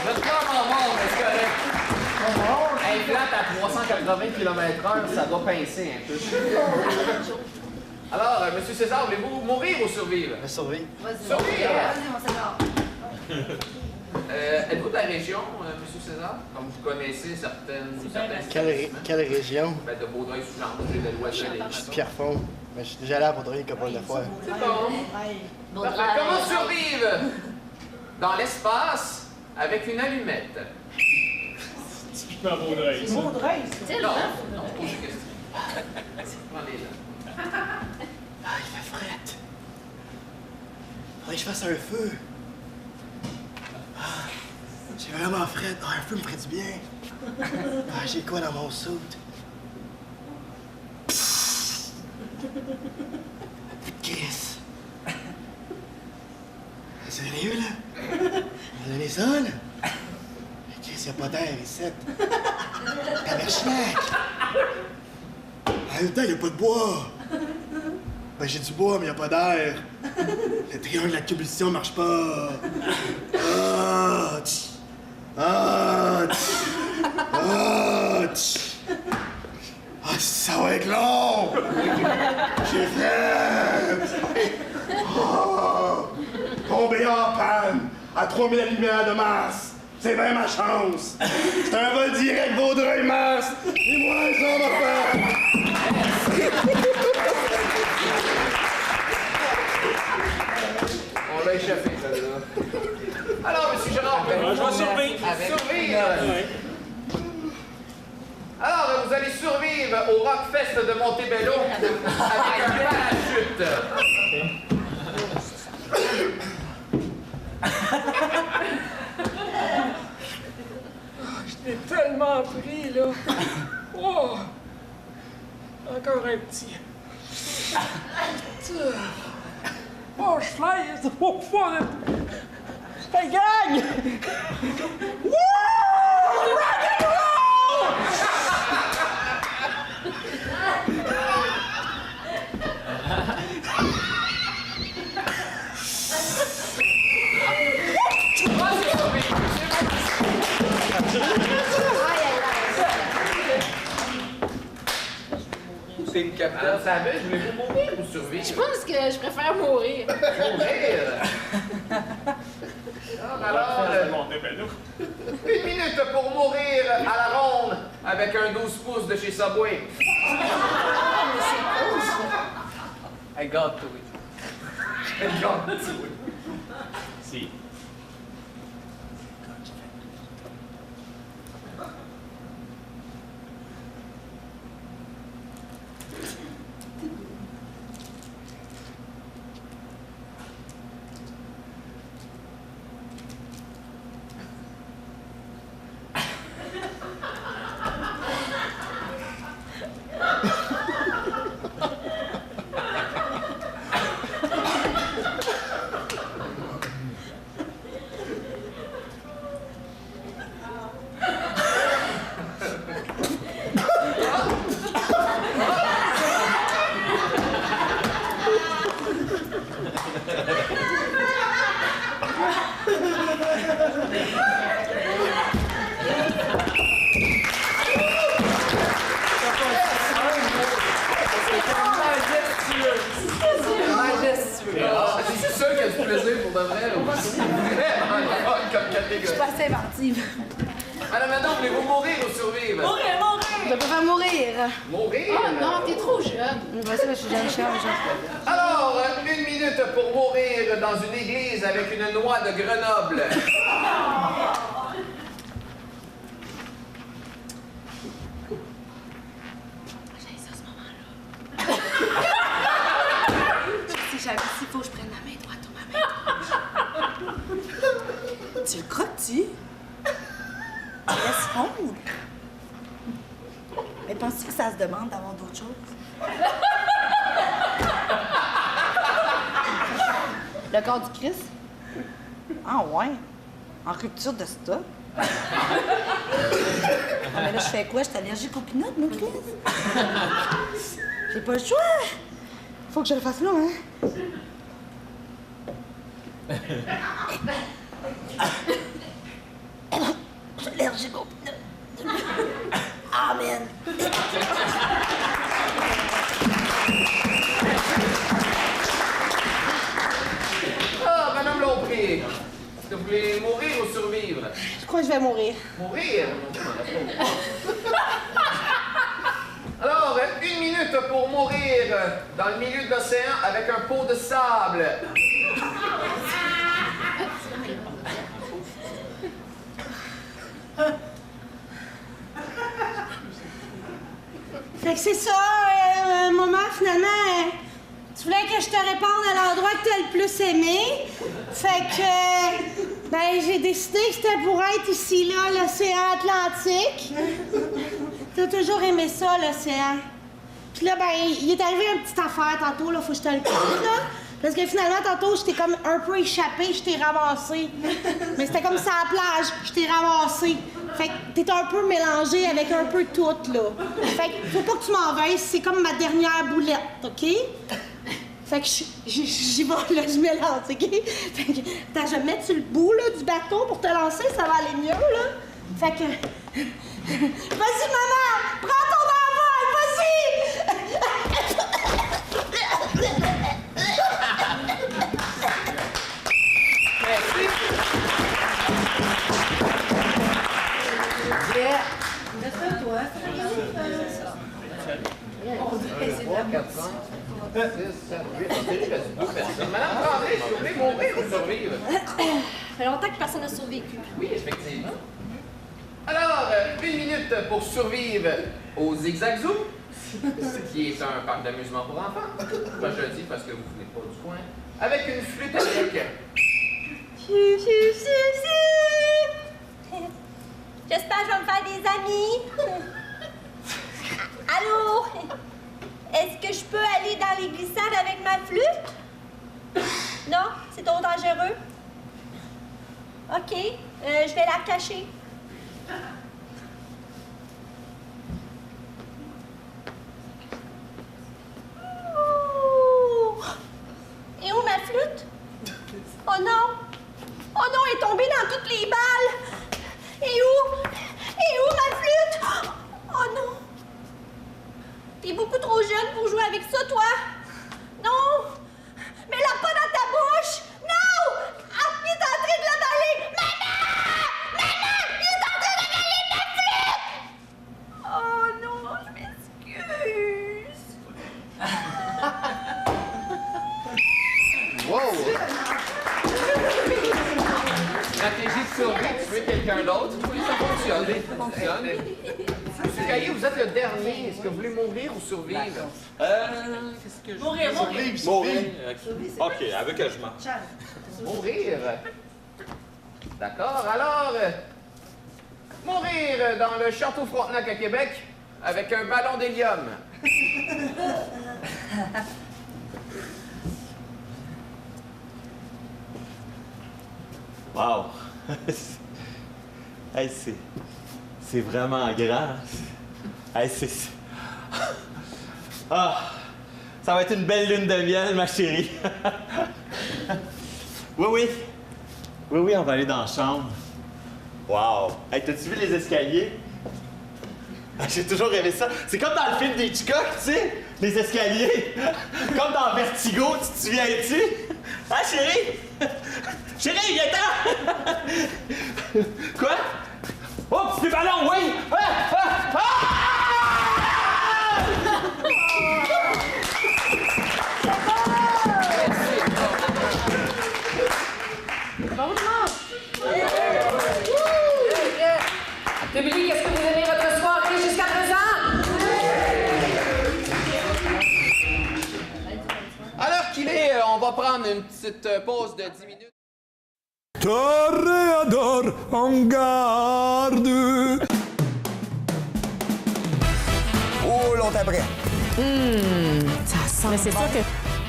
Vous êtes clairement mort, mais c'est correct. Elle plate à 380 km/h, ça doit pincer un peu. Alors, Monsieur César, voulez-vous mourir ou survivre? Survivre. Survivre! Vas-y, mon César. Êtes-vous de la région, Monsieur César? Comme vous connaissez certaines Quelle région? Ben, de Vaudreuil-Soulanges et de l'Ouest de l'île. Pierrefonds. Mais je suis déjà allé à Vaudreuil une couple de fois. C'est bon. Parfait. Comment survivre dans l'espace avec une allumette? Typiquement Vaudreuil. ça. Vaudreuil, c'est Non, non, pose une question. Prends-les là. Ah, il fait frette. Faudrait que je fasse un feu. Ah, j'ai vraiment frette. Ah, un feu me ferait du bien. Ah, j'ai quoi dans mon soude? Chris. Sérieux, là? On a les zones? Chris, y'a pas d'air ici. Tabernacle! En même temps, y'a pas de bois. Ben, j'ai du bois, mais y'a pas d'air. Le triangle de la combustion marche pas. Ah, tch. Ah, tch. Ah, tch. Ah, ça va être long! J'ai fait! Oh, tombé en panne à 3000 années-lumière de Mars. C'est bien ma chance. C'est un vol direct Vaudreuil-Mars. Et moi, ça va faire. On l'a échappé, celle-là. Alors, Monsieur Gérard, Je vais survivre. Survivre! Alors, vous allez survivre au Rockfest de Montebello avec un parachute. Je t'ai tellement pris, là. Oh! Encore un petit. Oh, je fly, c'est trop fun! Hey, gang! Woo! Rock and roll! C'est une capitaine. Vous savez, voulez-vous mourir ou survivre? Je pense que je préfère mourir. Mourir? Alors, une minute pour mourir à la ronde avec un 12 pouces de chez Subway. I got to it. I got to it. Si. C'est sûr qu'il y a du plaisir pour de vrai. Comme catégorie. Je suis pas assez inventive. Madame Nadeau, voulez-vous mourir ou survivre? Mourir! Je préfère mourir. Mourir? Oh non, t'es trop jeune. Vas-y, je suis jeune, Alors, une minute pour mourir dans une église avec une noix de Grenoble. tu le croques-tu? Tu laisses fondre? Mais penses-tu que ça se demande d'avoir d'autres choses? Le corps du Christ? Ah ouais? En rupture de stock? Ah, mais là, je fais quoi? Je suis allergique aux peanuts, mon Christ? J'ai pas le choix! Faut que je le fasse là, hein? Je suis allergique aux peanuts. Amen. Ah, Madame Lompré, est-ce que vous voulez mourir ou survivre? Je crois que je vais mourir. Mourir? Alors, 1 minute pour mourir dans le milieu de l'océan avec un pot de sable. Fait que c'est ça, maman, finalement, tu voulais que je te réponde à l'endroit que t'as le plus aimé. Fait que, ben, j'ai décidé que c'était pour être ici, là, l'océan Atlantique. T'as toujours aimé ça, l'océan. Puis là, ben, il est arrivé une petite affaire tantôt, là, faut que je te le dise, là. Parce que finalement, tantôt, je t'ai comme un peu échappé, je t'ai ramassé. Mais c'était comme ça à la plage, je t'ai ramassé. Fait que t'es un peu mélangé avec un peu tout, là. Fait que faut pas que tu m'en veuilles, c'est comme ma dernière boulette, OK? Fait que j'y vais, là, je mélange, OK? Fait que, attends, je vais me mettre sur le bout, là, du bateau pour te lancer, ça va aller mieux, là. Fait que... Vas-y, maman! Prends ton envol, vas-y! Merci. Yeah. Laisse-le toi. 3, 4, 5, 6, 7, 8. Il reste 2 personnes. Madame Tremblay, si vous voulez mourir ou survivre? Ça fait longtemps que personne n'a survécu. Oui, effectivement. Alors, 1 minute pour survivre au Zigzag Zoo, qui est un parc d'amusement pour enfants. Moi, je le dis parce que vous venez pas du coin. Avec une flûte à bec. J'espère que je vais me faire des amis. Allô? Est-ce que je peux aller dans les glissades avec ma flûte? Non? C'est trop dangereux? OK. Je vais la cacher. Et où ma flûte? Oh non! Oh non, elle est tombée dans toutes les balles! Et où ma flûte? Oh non! T'es beaucoup trop jeune pour jouer avec ça, toi! Non! Mets-la pas dans ta bouche! Non! Ah, il est en train de l'avaler! Maman! Maman! Il est en train d'avaler ma flûte! Oh non, je m'excuse! Wow! Stratégie de survie, tuer quelqu'un d'autre. Oui, ça fonctionne. Ça fonctionne. Monsieur Caillé, vous êtes le dernier. Est-ce que vous voulez mourir ou survivre? Qu'est-ce que je... Mourir. Mourir. OK, avec que je mange. Mourir. D'accord, alors... mourir dans le Château Frontenac à Québec avec un ballon d'hélium. Wow! Hey, c'est vraiment grand. Hey, ah! Ça va être une belle lune de miel, ma chérie. Oui, on va aller dans la chambre. Wow! Hey, t'as-tu vu les escaliers? J'ai toujours rêvé ça. C'est comme dans le film des Hitchcock, tu sais, les escaliers. Comme dans Vertigo, tu te souviens-tu? Ah, chérie? Chérie, viens-t'en! Quoi? Oh, petit ballon, oui! Bon dimanche! Public, est-ce que vous aimez votre soirée jusqu'à présent? À l'heure qu'il est, on va prendre une petite pause de 10 minutes. Toréador en garde. Oh, longtemps après. Ça sent. Mais c'est sûr que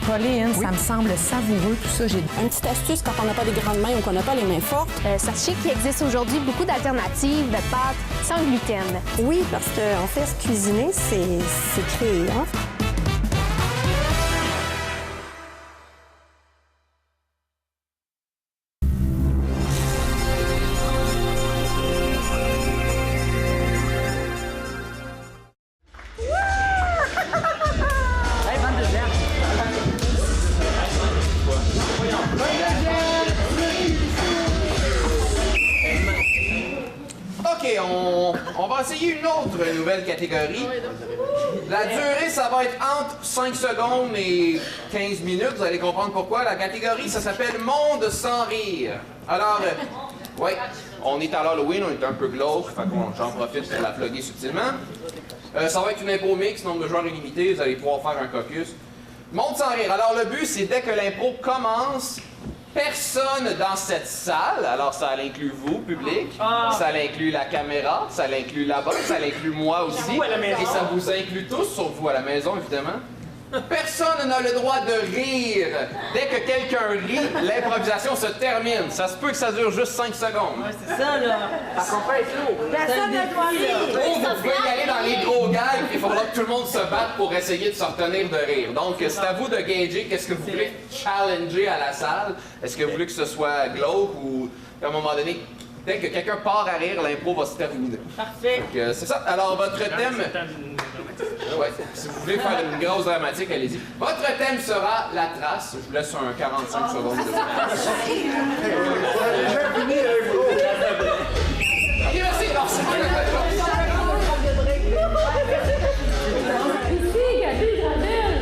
Pauline, ça me semble savoureux, tout ça. J'ai une petite astuce quand on n'a pas des grandes mains ou qu'on n'a pas les mains fortes. Sachez qu'il existe aujourd'hui beaucoup d'alternatives de pâtes sans gluten. Oui, parce qu'en fait, se cuisiner, c'est créer. Hein? On va essayer une autre nouvelle catégorie. La durée, ça va être entre 5 secondes et 15 minutes. Vous allez comprendre pourquoi. La catégorie, ça s'appelle Monde sans rire. Alors, ouais, on est à l'Halloween, on est un peu glauque, fait qu'on j'en profite pour la plugger subtilement. Ça va être une impro mix, nombre de joueurs illimité, vous allez pouvoir faire un caucus. Monde sans rire. Alors, le but, c'est dès que l'impro commence, personne dans cette salle, alors ça inclut vous, public, ça inclut la caméra, ça inclut là-bas, ça inclut moi aussi, et ça vous inclut tous, sauf vous à la maison, évidemment. Personne n'a le droit de rire. Dès que quelqu'un rit, l'improvisation se termine. Ça se peut que ça dure juste 5 secondes. Ouais, c'est ça, là. Ça qu'on fait lourd. Personne n'a le droit de rire. Ou vous pouvez y aller dans les gros gags, puis il faudra que tout le monde se batte pour essayer de se retenir de rire. Donc, c'est à vous de gager qu'est-ce que vous voulez challenger à la salle. Est-ce que vous voulez que ce soit glauque ou, à un moment donné, dès que quelqu'un part à rire, l'impro va se terminer. Parfait. Donc, c'est ça. Alors, votre thème... Ouais, si vous voulez faire une grosse dramatique, allez-y. Votre thème sera la trace. Je vous laisse un 45 secondes de OK, merci. Ici, Gabi Gravel.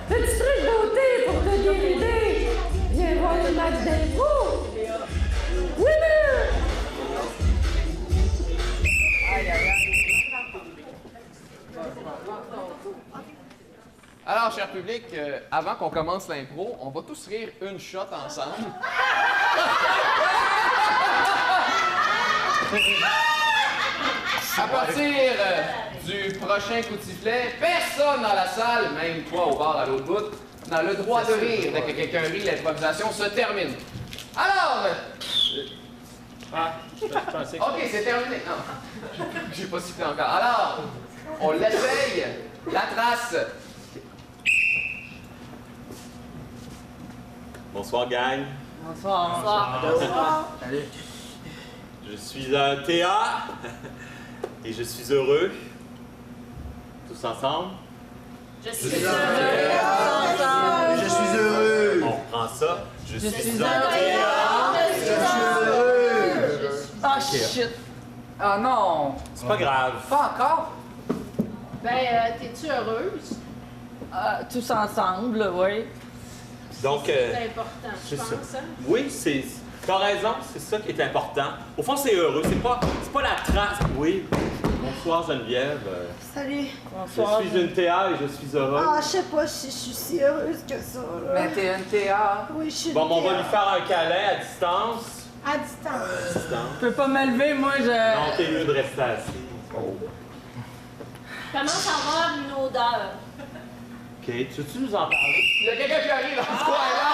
Petit truc beauté pour te guérider. Viens voir le match d'impro. Winner! Alors, cher public, avant qu'on commence l'impro, on va tous rire une shot ensemble. À partir du prochain coup de sifflet, personne dans la salle, même toi au bar à l'autre bout, n'a le droit de rire. Dès que quelqu'un rit, l'improvisation se termine. Alors... OK, c'est terminé. Non, j'ai pas sifflé encore. Alors, on l'essaye. La trace. Bonsoir, gang. Bonsoir. Bonsoir. Salut. Je suis un Théa et je suis heureux. Tous ensemble? Je suis heureux. Je suis heureux. On reprend ça. Je suis un Théa. Je suis heureux. Ah, shit. Ah non. C'est pas grave. Pas encore? Ben, t'es-tu heureuse? Tous ensemble, oui. Donc, C'est important, je c'est ça. pense. Hein? Oui, t'as raison, c'est ça qui est important. Au fond, c'est heureux, c'est pas la trace. Oui. Bonsoir, Geneviève. Salut. Je suis une Théa et je suis heureux. Ah, je sais pas si je suis si heureuse que ça. Là. Mais t'es une Théa. Oui, je suis Bon, une on va Théa. lui faire un câlin à distance. À distance. Je peux pas me lever, moi, je... Non, t'es mieux de rester assis. Commence à avoir une odeur. OK, tu veux-tu nous en parler? Il y a quelqu'un qui arrive dans ce coin-là!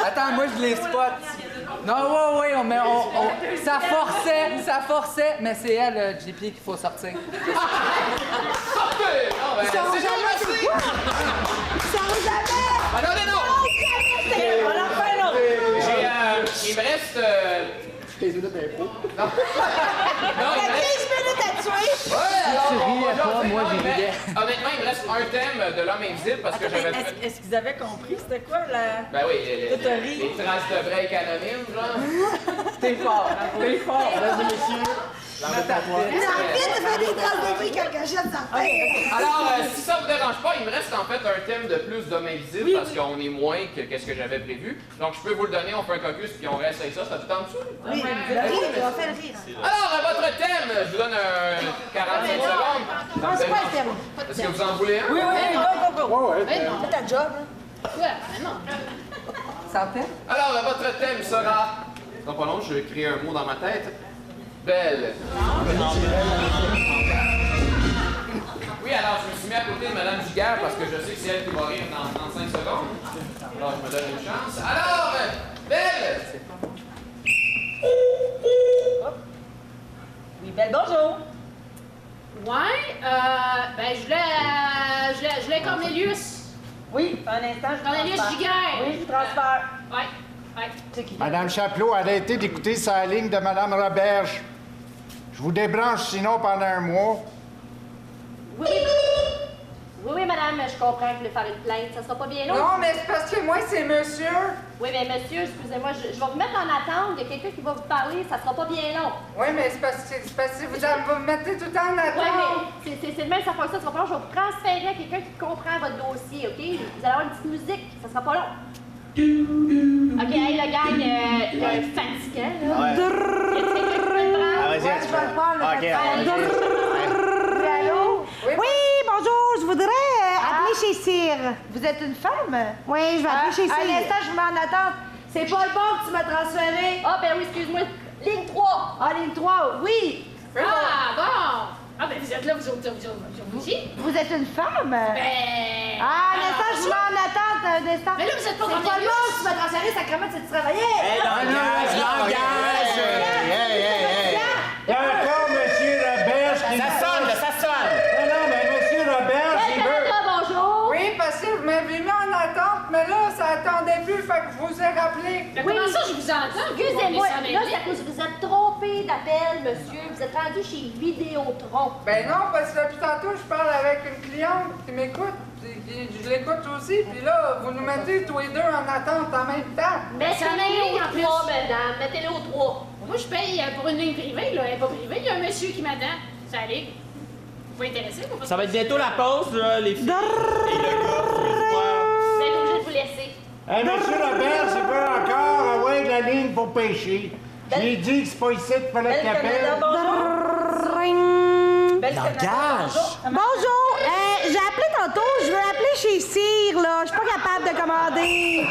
Attends, moi, je les spot. Non, ouais, ça forçait, mais c'est elle, JP, qu'il faut sortir. Sortez! Non, ben, c'est jamais assez! Ça vous avait! Ah non! On l'a fait, là! Il me reste... 15 minutes d'impro. Non, il me reste... 15 minutes à tuer! Ouais, alors, Tu riais pas, moi, j'ai ri. Honnêtement, il me reste un thème de l'homme invisible parce que j'avais... Est-ce qu'ils avaient compris c'était quoi, la... Ben oui, les traces de break anonymes, genre. T'es fort, vas-y, messieurs. L'arbitre fait des traces de vie quand Cachette s'en fait. Alors, si ça vous dérange pas, il me reste en fait un thème de plus d'hommes invisibles parce qu'on est moins que qu'est-ce que j'avais prévu. Donc, je peux vous le donner, on fait un caucus puis on reste avec ça. Ça vous tente dessus? Oui, le rire, on va faire le rire. Alors, votre thème, je vous donne 45 secondes. C'est quoi le thème? Est-ce que vous en voulez un? Oui, go. Ouais. C'est ta job, hein? Ouais, mais non. Santé. Alors, votre thème sera... Non, pas long, je vais créer un mot dans ma tête. Belle. Oui, alors, je me suis mis à côté de Mme Giguère parce que je sais que c'est elle qui va rire dans 35 secondes. Alors, je me donne une chance. Alors, Belle! Oui, Belle, bonjour. Ouais, ben, je voulais Cornelius. Oui, un instant, je Cornelius transfère. Giguère. Oui, je transfère. Ouais. C'est qui? Madame Chapelot, arrêtez d'écouter sa ligne de Madame Roberge. Je vous débranche sinon pendant un mois. Oui, madame, je comprends que vous voulez faire une plainte. Ça sera pas bien long. Non, mais c'est parce que moi, c'est monsieur. Oui, mais monsieur, excusez-moi, je vais vous mettre en attente. Il y a quelqu'un qui va vous parler. Ça sera pas bien long. Oui, mais c'est parce que vous me mettez tout le temps en attente. Oui, mais c'est le même, ça fonctionne. Ça sera pas long. Je vais vous transférer à quelqu'un qui comprend votre dossier, OK? Vous allez avoir une petite musique. Ça sera pas long. OK, hey, le gang, fatigant, là. Ouais. Y a-t-il quelqu'un qui peut le prendre? Ah, vas-y, Ouais, je vais le prendre. OK, Allô? Oui, bonjour, je voudrais appeler chez Cyr. Vous êtes une femme? Oui, je vais appeler chez Cyr. Un instant, je vous mets en attente. C'est pas le bon que tu m'as transféré. Ah, ben oui, excuse-moi. Ligne 3. Ah, ligne 3, oui. Ah, bon. Ah, ben, vous êtes là, vous autres aussi. Vous êtes une femme? Ben... Ah, un instant, je vous mets en attente, un instant. Mais là, vous êtes pas C'est pas le Cornelius. bon que tu m'as transféré, sacrément, c'est de travailler. Hey, langage! Il y a encore Monsieur Roberge qui... Ça sonne! Non, mais Monsieur Roberge, il veut... Bonjour. Oui, parce que vous m'avez mis en attente, mais là, ça attendait plus, fait que je vous ai rappelé. Mais comment ça, je vous entends? Excusez-moi, Vous là, c'est à cause que vous êtes trompé d'appel, monsieur. Vous êtes rendu chez Vidéotron. Ben non, parce que depuis tantôt, je parle avec une cliente qui m'écoute, puis je l'écoute aussi, puis là, vous nous mettez tous les deux en attente en même temps. Mettez-le en au plus. 3, madame. Mettez-le au 3. Moi, je paye pour une ligne privée, là. Elle est pas privée. Il y a un monsieur qui m'attend. Ça allait. Vous êtes intéressé? Ça va être bientôt la pause, là, les filles. Et le gars, Vous êtes obligé de vous laisser. Hey, Monsieur Roberge, il veut encore avoir de la ligne pour pêcher. J'ai dit que c'est pas ici qu'il fallait qu'il appelle. langage! Bonjour, j'ai appelé tantôt, je veux appeler chez Cyr, là. Je suis pas capable de commander.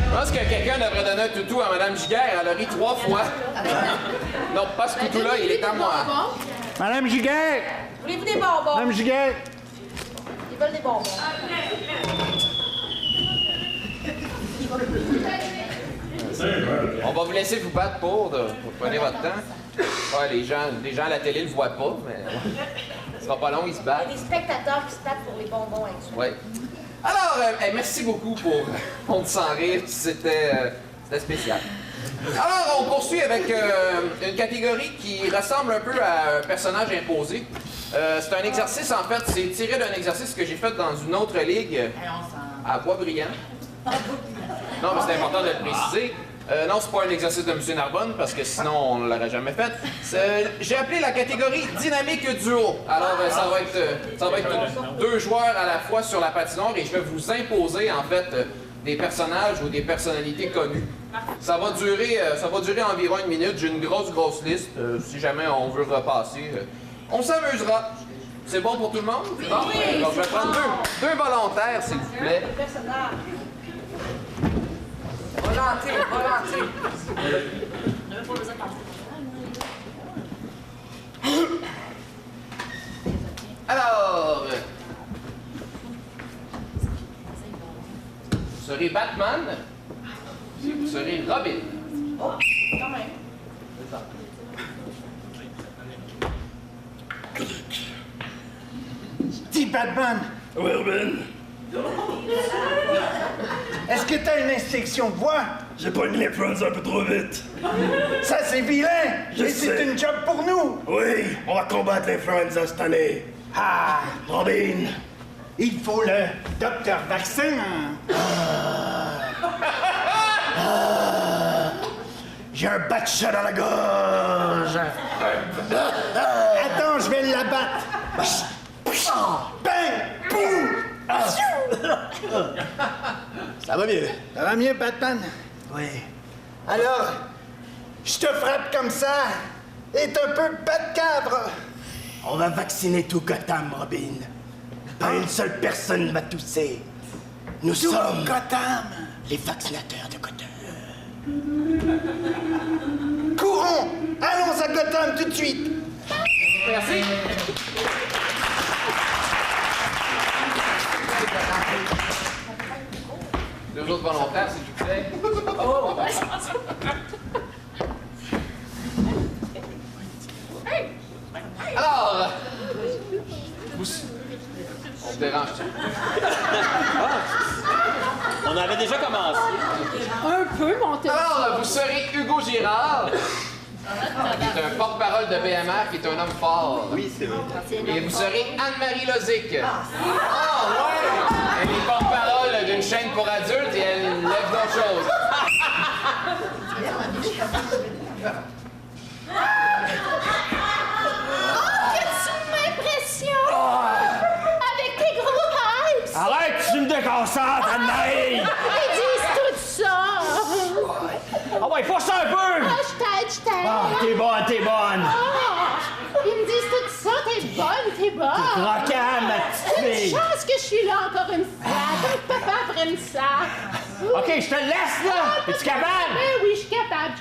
Je pense que quelqu'un devrait donner un toutou à Mme Giguère. Elle a ri 3 fois. Non, pas ce toutou-là, il est à moi. Madame Giguère! Voulez-vous des bonbons? Madame Giguère! Ils veulent des bonbons. On va vous laisser vous battre pour prenez votre temps. Ouais, les gens à la télé le voient pas, mais ce sera pas long, ils se Il battent. y a des spectateurs qui se battent pour les bonbons avec ça. Oui. Alors, merci beaucoup pour Honte sans rire, c'était spécial. Alors, on poursuit avec une catégorie qui ressemble un peu à un personnage imposé. C'est un exercice, en fait, c'est tiré d'un exercice que j'ai fait dans une autre ligue à Boisbriand. Non, mais c'est important de le préciser. Non, c'est pas un exercice de M. Narbonne, parce que sinon, on ne l'aurait jamais fait. J'ai appelé la catégorie dynamique duo. Alors, ça va être 2 joueurs à la fois sur la patinoire et je vais vous imposer, en fait, des personnages ou des personnalités connues. Ça va durer environ 1 minute. J'ai une grosse liste. Si jamais on veut repasser, on s'amusera. C'est bon pour tout le monde? Bon? Oui, Alors, je vais prendre deux volontaires, s'il vous plaît. Volontiers. Alors, vous serez Batman, vous serez Robin. Oh, quand même. C'est ça. Dis, Batman! Oui, Robin. Est-ce que t'as une instruction de voix? J'ai pas une l'influenza un peu trop vite. Ça, c'est vilain! Je Et sais. c'est une job pour nous! Oui, on va combattre l'influenza cette année. Ah! Robin. Il faut le docteur vaccin! J'ai un batchat dans la gorge. Attends, je vais l'abattre! Bang! Boum! Ça va mieux. Ça va mieux, Batman? Oui. Alors, je te frappe comme ça. Et un peu Batcave. On va vacciner tout Gotham, Robin. Pas une seule personne ne va tousser. Nous sommes Gotham. les vaccinateurs de Gotham. Courons! Allons à Gotham tout de suite! Merci. Deux autres volontaires, s'il vous plaît. Oh! Alors, vous... On dérange. On avait déjà commencé. Un peu, mon téléphone. Alors, vous serez Hugo Girard, qui est un porte-parole de BMR, qui est un homme fort. Oui, c'est vrai. Et vous serez Anne-Marie Lozic. Ah, ouais! Elle est porte-parole d'une chaîne pour adultes et elle lève d'autres choses. Avec tes gros hypes! Arrête, tu me déconcentres, Anne-Marie! Ils disent tout ça! Ah ouais, force un peu! Ah, je t'aide! Ah, t'es bonne, t'es bonne! Ah, ils me disent tout ça, t'es bonne! T'es croquant, ma petite Une fille! chance que je suis là encore une fois! Ton papa prenne ça! OK, je te laisse, là! Es-tu capable? Oui, je suis capable,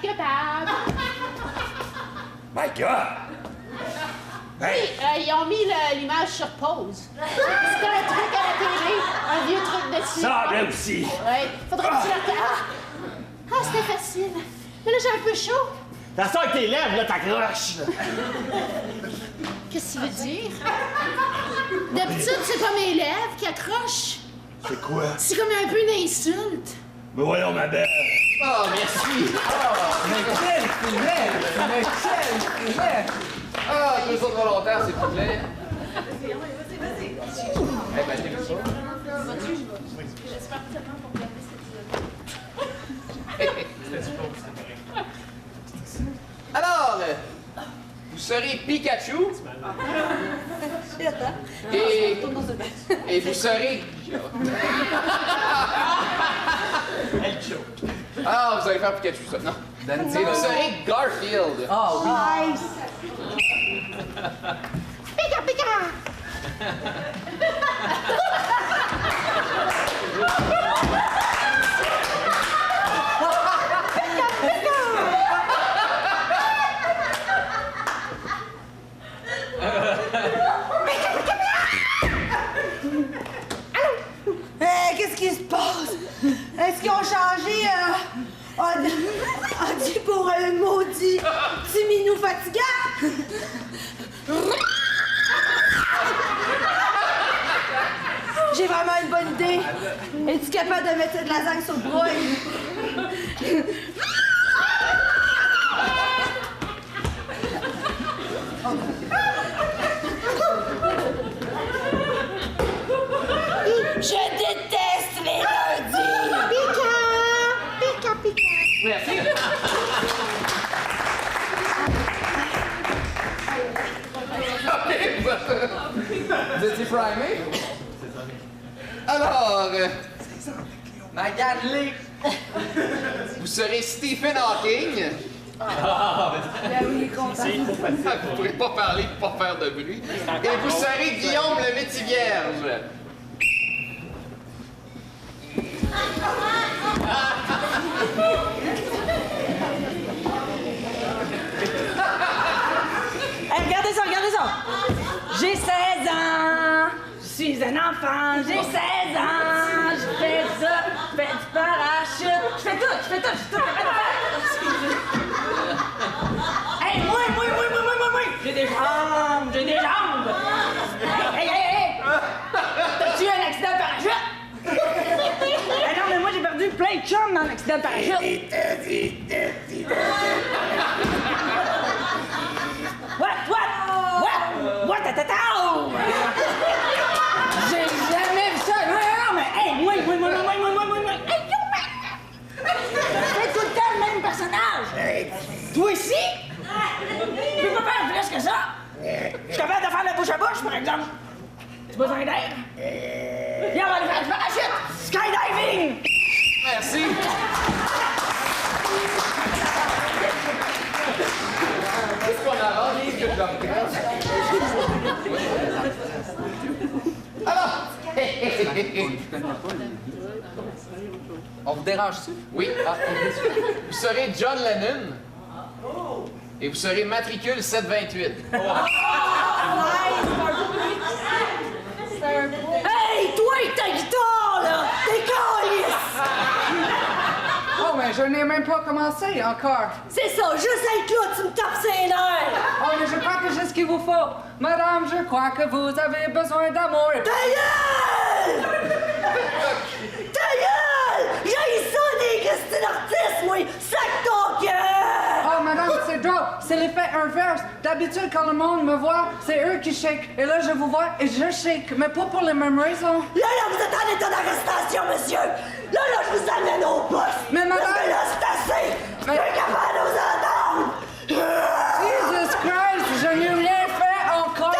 My God! Oui, ils ont mis l'image sur pause. C'était un truc à la télé, un vieux truc de cinéma. Ça, là aussi. Oui, faudrait que tu le... Ah, c'était facile. Mais là, j'ai un peu chaud. T'as ça avec tes lèvres, là, t'accroches. Qu'est-ce que tu veux dire? D'habitude, c'est pas mes lèvres qui accrochent. C'est quoi? C'est comme un peu une insulte. Mais voyons, ma belle. Oh, merci! Mais quel poulet! Mais quel poulet! Ah, deux autres volontaires, s'il vous plaît. Vas-y. Eh ben, t'es ça. J'espère tellement pour garder cette Alors, vous serez Pikachu. Et vous serez... Ah, vous allez faire Pikachu, ça. Non. Et vous serez Garfield. Ah oui. Nice. Pika! Qu'est-ce qui se passe? Est-ce qu'ils ont changé Andy pour un maudit petit minou fatigant? J'ai vraiment une bonne idée. Es-tu capable de mettre de la lasagne sur le brouille? Je déteste les lundis! Pika! Merci. Vous étiez primé? Alors, Magadley, vous serez Stephen Hawking. oui, Vous ne pourrez pas parler, pas faire de bruit. Et vous serez Guillaume le Métivierge. Hey, regardez ça! J'ai 16 ans! Je suis un enfant! J'ai 16 ans! Je fais ça! Je fais du parachute! Je fais tout! Hey, moi! J'ai des jambes! Hey! T'as-tu eu un accident de parachute? Hey, non, mais moi, j'ai perdu plein de chums dans l'accident de parachute! What? J'ai jamais vu ça! Non, mais hey, moi! Hey, yo, man! Fais tout le temps le même personnage! Toi aussi? Tu peux pas faire plus que ça! Je suis capable de faire la bouche à bouche, par exemple! Tu as besoin d'air? Viens, on va aller faire du parachute! Skydiving! Merci. Qu'est-ce qu'on arrange? Qu'est-ce que je leur graisse? Alors, on vous dérange-tu? Oui. Ah, vous serez John Lennon. Et vous serez matricule 728. Hey, toi et ta guitare, là! T'es calisse! Oh, mais je n'ai même pas commencé encore. C'est ça, juste être là, tu me tapes ses nerfs! Oh, mais je crois que j'ai ce qu'il vous faut. Madame, je crois que vous avez besoin d'amour. Ta gueule! Ta gueule! J'ai ça des Christine artistes, moi! Sac ton gueule! Oh, madame, c'est drôle. C'est l'effet inverse. D'habitude, quand le monde me voit, c'est eux qui shake. Et là, je vous vois et je shake. Mais pas pour les mêmes raisons. Là, vous êtes en état d'arrestation, monsieur! Là, je vous amène au poste! Mais madame... Parce que là, c'est assez! Je suis capable de vous entendre! Jesus Christ, je n'ai rien fait encore!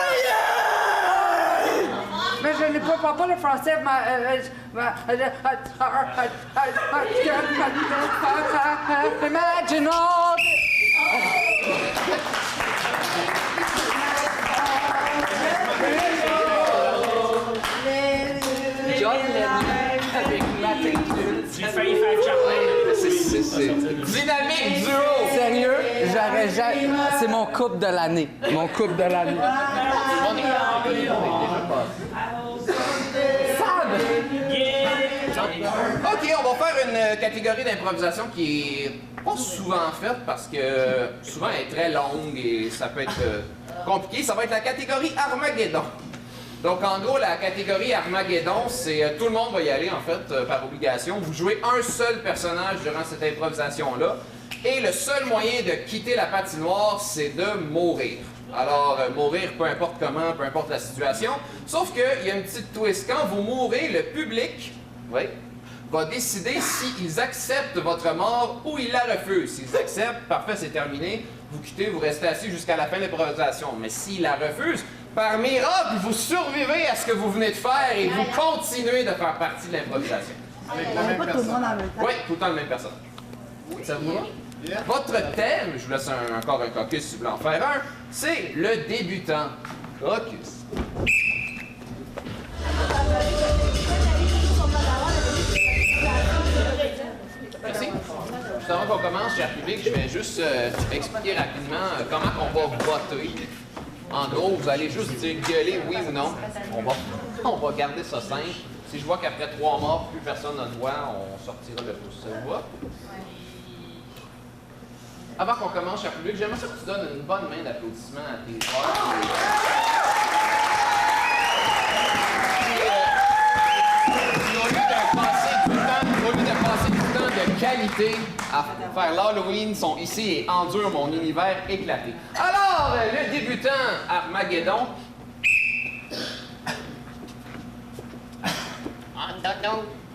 Mais je ne comprends pas le français. Imagine all... John Lennon avec matricule. J'ai failli faire Chaplin. C'est dynamique duo. Sérieux, j'aurais jamais... C'est mon couple de l'année. Mon couple de l'année. OK, on va faire une catégorie d'improvisation qui est pas souvent faite parce que souvent elle est très longue et ça peut être compliqué. Ça va être la catégorie Armageddon. Donc en gros, la catégorie Armageddon, c'est tout le monde va y aller en fait par obligation. Vous jouez un seul personnage durant cette improvisation-là et le seul moyen de quitter la patinoire, c'est de mourir. Alors, mourir peu importe comment, peu importe la situation. Sauf qu'il y a une petite twist. Quand vous mourrez, le public va décider s'ils acceptent votre mort ou ils la refusent. S'ils acceptent, parfait, c'est terminé. Vous quittez, vous restez assis jusqu'à la fin de l'improvisation. Mais s'ils la refusent, par miracle, vous survivez à ce que vous venez de faire et vous continuez de faire partie de l'improvisation. Avec la même personne. Oui, tout le temps le même personnage. Ça vous va? Votre thème, je vous laisse encore un caucus si vous voulez en faire un, c'est le débutant. Caucus. Merci. Juste avant qu'on commence, cher public, je vais juste expliquer rapidement comment on va voter. En gros, vous allez juste dire gueuler oui ou non. On va garder ça simple. Si je vois qu'après 3 morts, plus personne n'a de voix, on sortira le pouce. Ça vous va? Avant qu'on commence, cher public, j'aimerais ça que tu donnes une bonne main d'applaudissement à tes joueurs. Au lieu de passer du temps de qualité à faire l'Halloween, sont ici et endurent mon univers éclaté. Alors, le débutant Armageddon.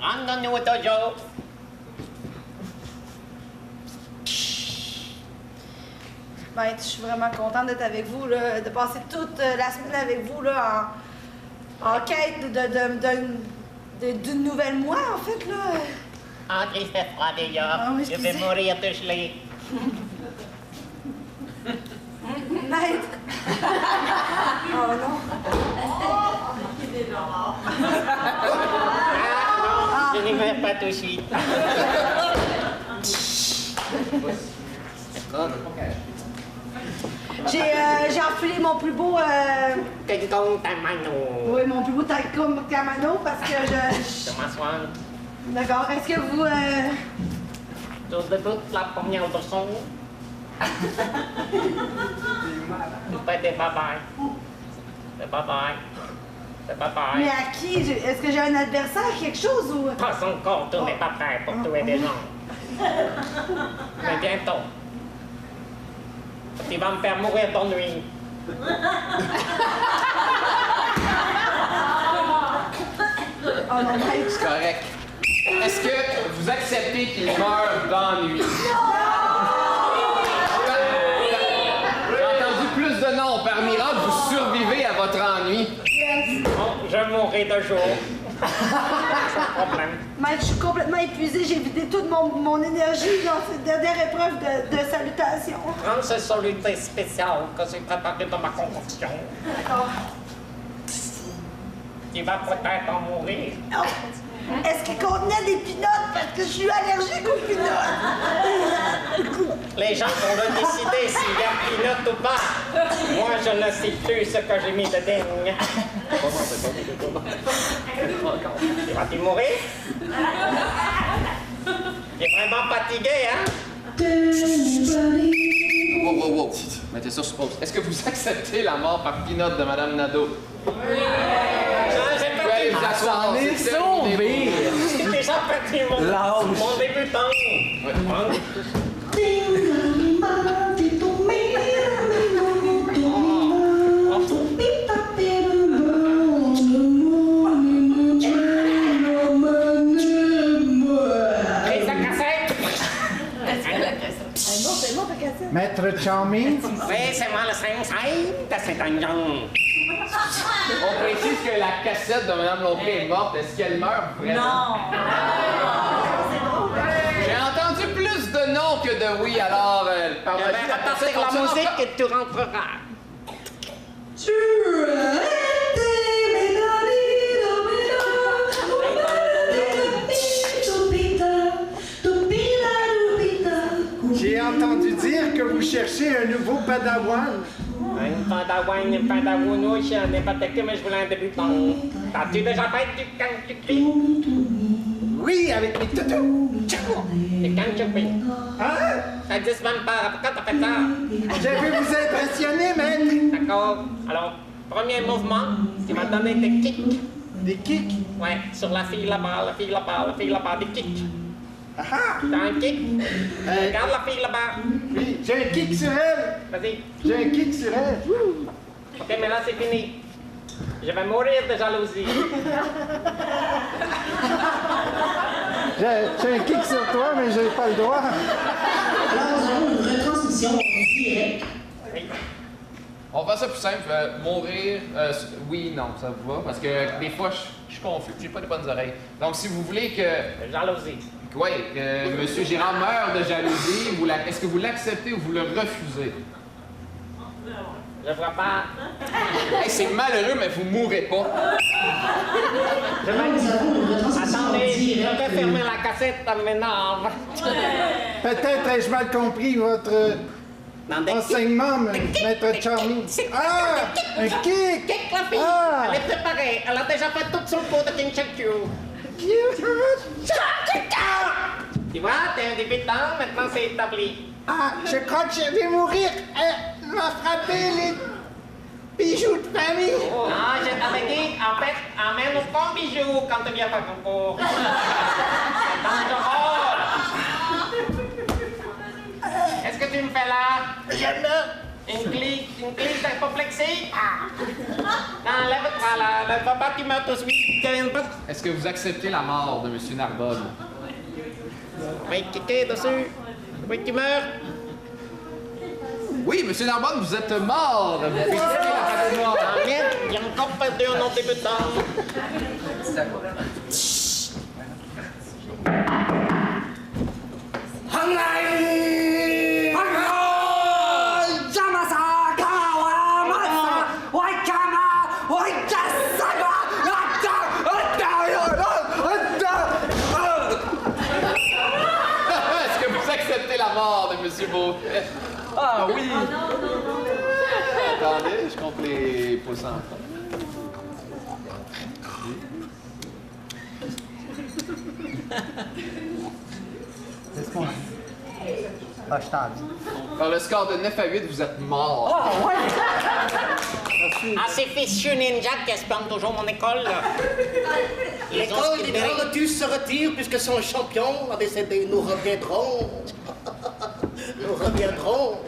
Andando Tojo. Ben, je suis vraiment contente d'être avec vous, là, de passer toute la semaine avec vous là, en quête d'une nouvelle moi, en fait. Là. Entrez, c'est froid déjà. Ah, oui, Je vais mourir de gelée. Maître! Oh non! Je ne vais pas toucher. J'ai enfilé mon plus beau... Tamano. Oui, mon plus beau Tamano parce que je... M'asseoir. D'accord. Est-ce que vous... Je débute la première leçon. Faites des bye-bye. Des bye-bye. Des bye-bye. Mais à qui? Est-ce que j'ai un adversaire, quelque chose ou... Pas encore, tu n'es pas prêt pour tuer des gens. Mais bientôt. Tu vas me faire mourir d'ennui. Oh non, Mike. C'est correct. Est-ce que vous acceptez qu'il meure d'ennui? J'ai entendu plus de noms. Par miracle, vous survivez à votre ennui. Bon, je mourrai de jour. Maître, je suis complètement épuisée. J'ai vidé toute mon énergie dans cette dernière épreuve de salutation. Prends ce saluté spécial que j'ai préparé dans ma concoction. D'accord. Tu vas peut-être en mourir. Oh. Est-ce qu'il contenait des pinottes parce que je suis allergique aux pinottes? Les gens vont le décider s'il y a pinotte ou pas. Moi, je ne sais plus ce que j'ai mis de dingue. Vas-tu mourir? Tu es vraiment fatigué, hein? Wow. Mettez ça sur pause. Est-ce que vous acceptez la mort par Pinot de Madame Nadeau? Oui! J'ai allez vous asseoir. J'ai déjà perdu mon débutant. Maître Charming? Oui, c'est moi le 5-5 de cet engin. On précise que la cassette de Mme Lompré est morte. Est-ce qu'elle meurt vraiment? Non! J'ai entendu plus de non que de oui, alors... À partir de la musique, et tu rentreras. Tu J'ai entendu dire que vous cherchez un nouveau padawan. Un padawan, un padawanouche, n'importe qui, mais je voulais un débutant. T'as-tu déjà fait du kanchupi? Oui, avec mes toutous. Du kanchupi? Hein? Ça existe même pas. Pourquoi t'as fait ça? Je vais vous impressionner, maître. D'accord. Alors, premier mouvement, tu vas donner des kicks. Des kicks? Ouais, sur la fille là-bas, la fille là-bas, la fille là-bas, des kicks. Ah! T'as un kick? Regarde la fille là-bas. Oui, j'ai un kick sur elle. Vas-y. J'ai un kick sur elle. Ok, mais là, c'est fini. Je vais mourir de jalousie. J'ai un kick sur toi, mais j'ai pas le droit. Alors, nous avons une retransmission directe. On va faire ça plus simple. Mourir, oui, non, ça vous va. Parce que des fois, je suis confus, j'ai pas de bonnes oreilles. Donc, si vous voulez que... Jalousie. Oui, que M. Gérard meurt de jalousie, est-ce que vous l'acceptez ou vous le refusez? Je vois pas. Hey, c'est malheureux, mais vous mourrez pas. Attendez, je vais fermer la cassette, ça m'énerve. Peut-être ai-je mal compris votre enseignement, maître Charming. Ah! Un kick! Kick, la fille! Ah. Elle est préparée. Elle a déjà fait toute son pot de King Shaku. Tu vois, t'es un débutant, maintenant c'est établi. Ah, je crois que je vais mourir. Elle m'a frappé les bijoux de famille. Ah, je t'avais dit, en fait, emmène au bon bijou quand tu viens faire ton pot. C'est dangereux. Est-ce que tu me fais là? Une clique d'apoplexie? Non, lève-toi là, ne va pas, tu meurs tout de suite. Est-ce que vous acceptez la mort de M. Narbonne? Oui, cliquez dessus. Oui, tu meurs. Oui, M. Narbonne, vous êtes mort. Vous pouvez quitter la patinoire. Ah merde, j'ai encore perdu un autre débutant. Est-ce que vous acceptez la mort de M. Beaufret? Ah oui! Attendez, je compte les pouces en France. Laisse-moi. Ah, je t'en dis. Par le score de 9 à 8, vous êtes mort. Ah, ouais! Ah, ces fichus ninjas qui espionnent toujours mon école, là. L'école des Dorotus se retire puisque son champion a décédé. Nous reviendrons. Nous reviendrons.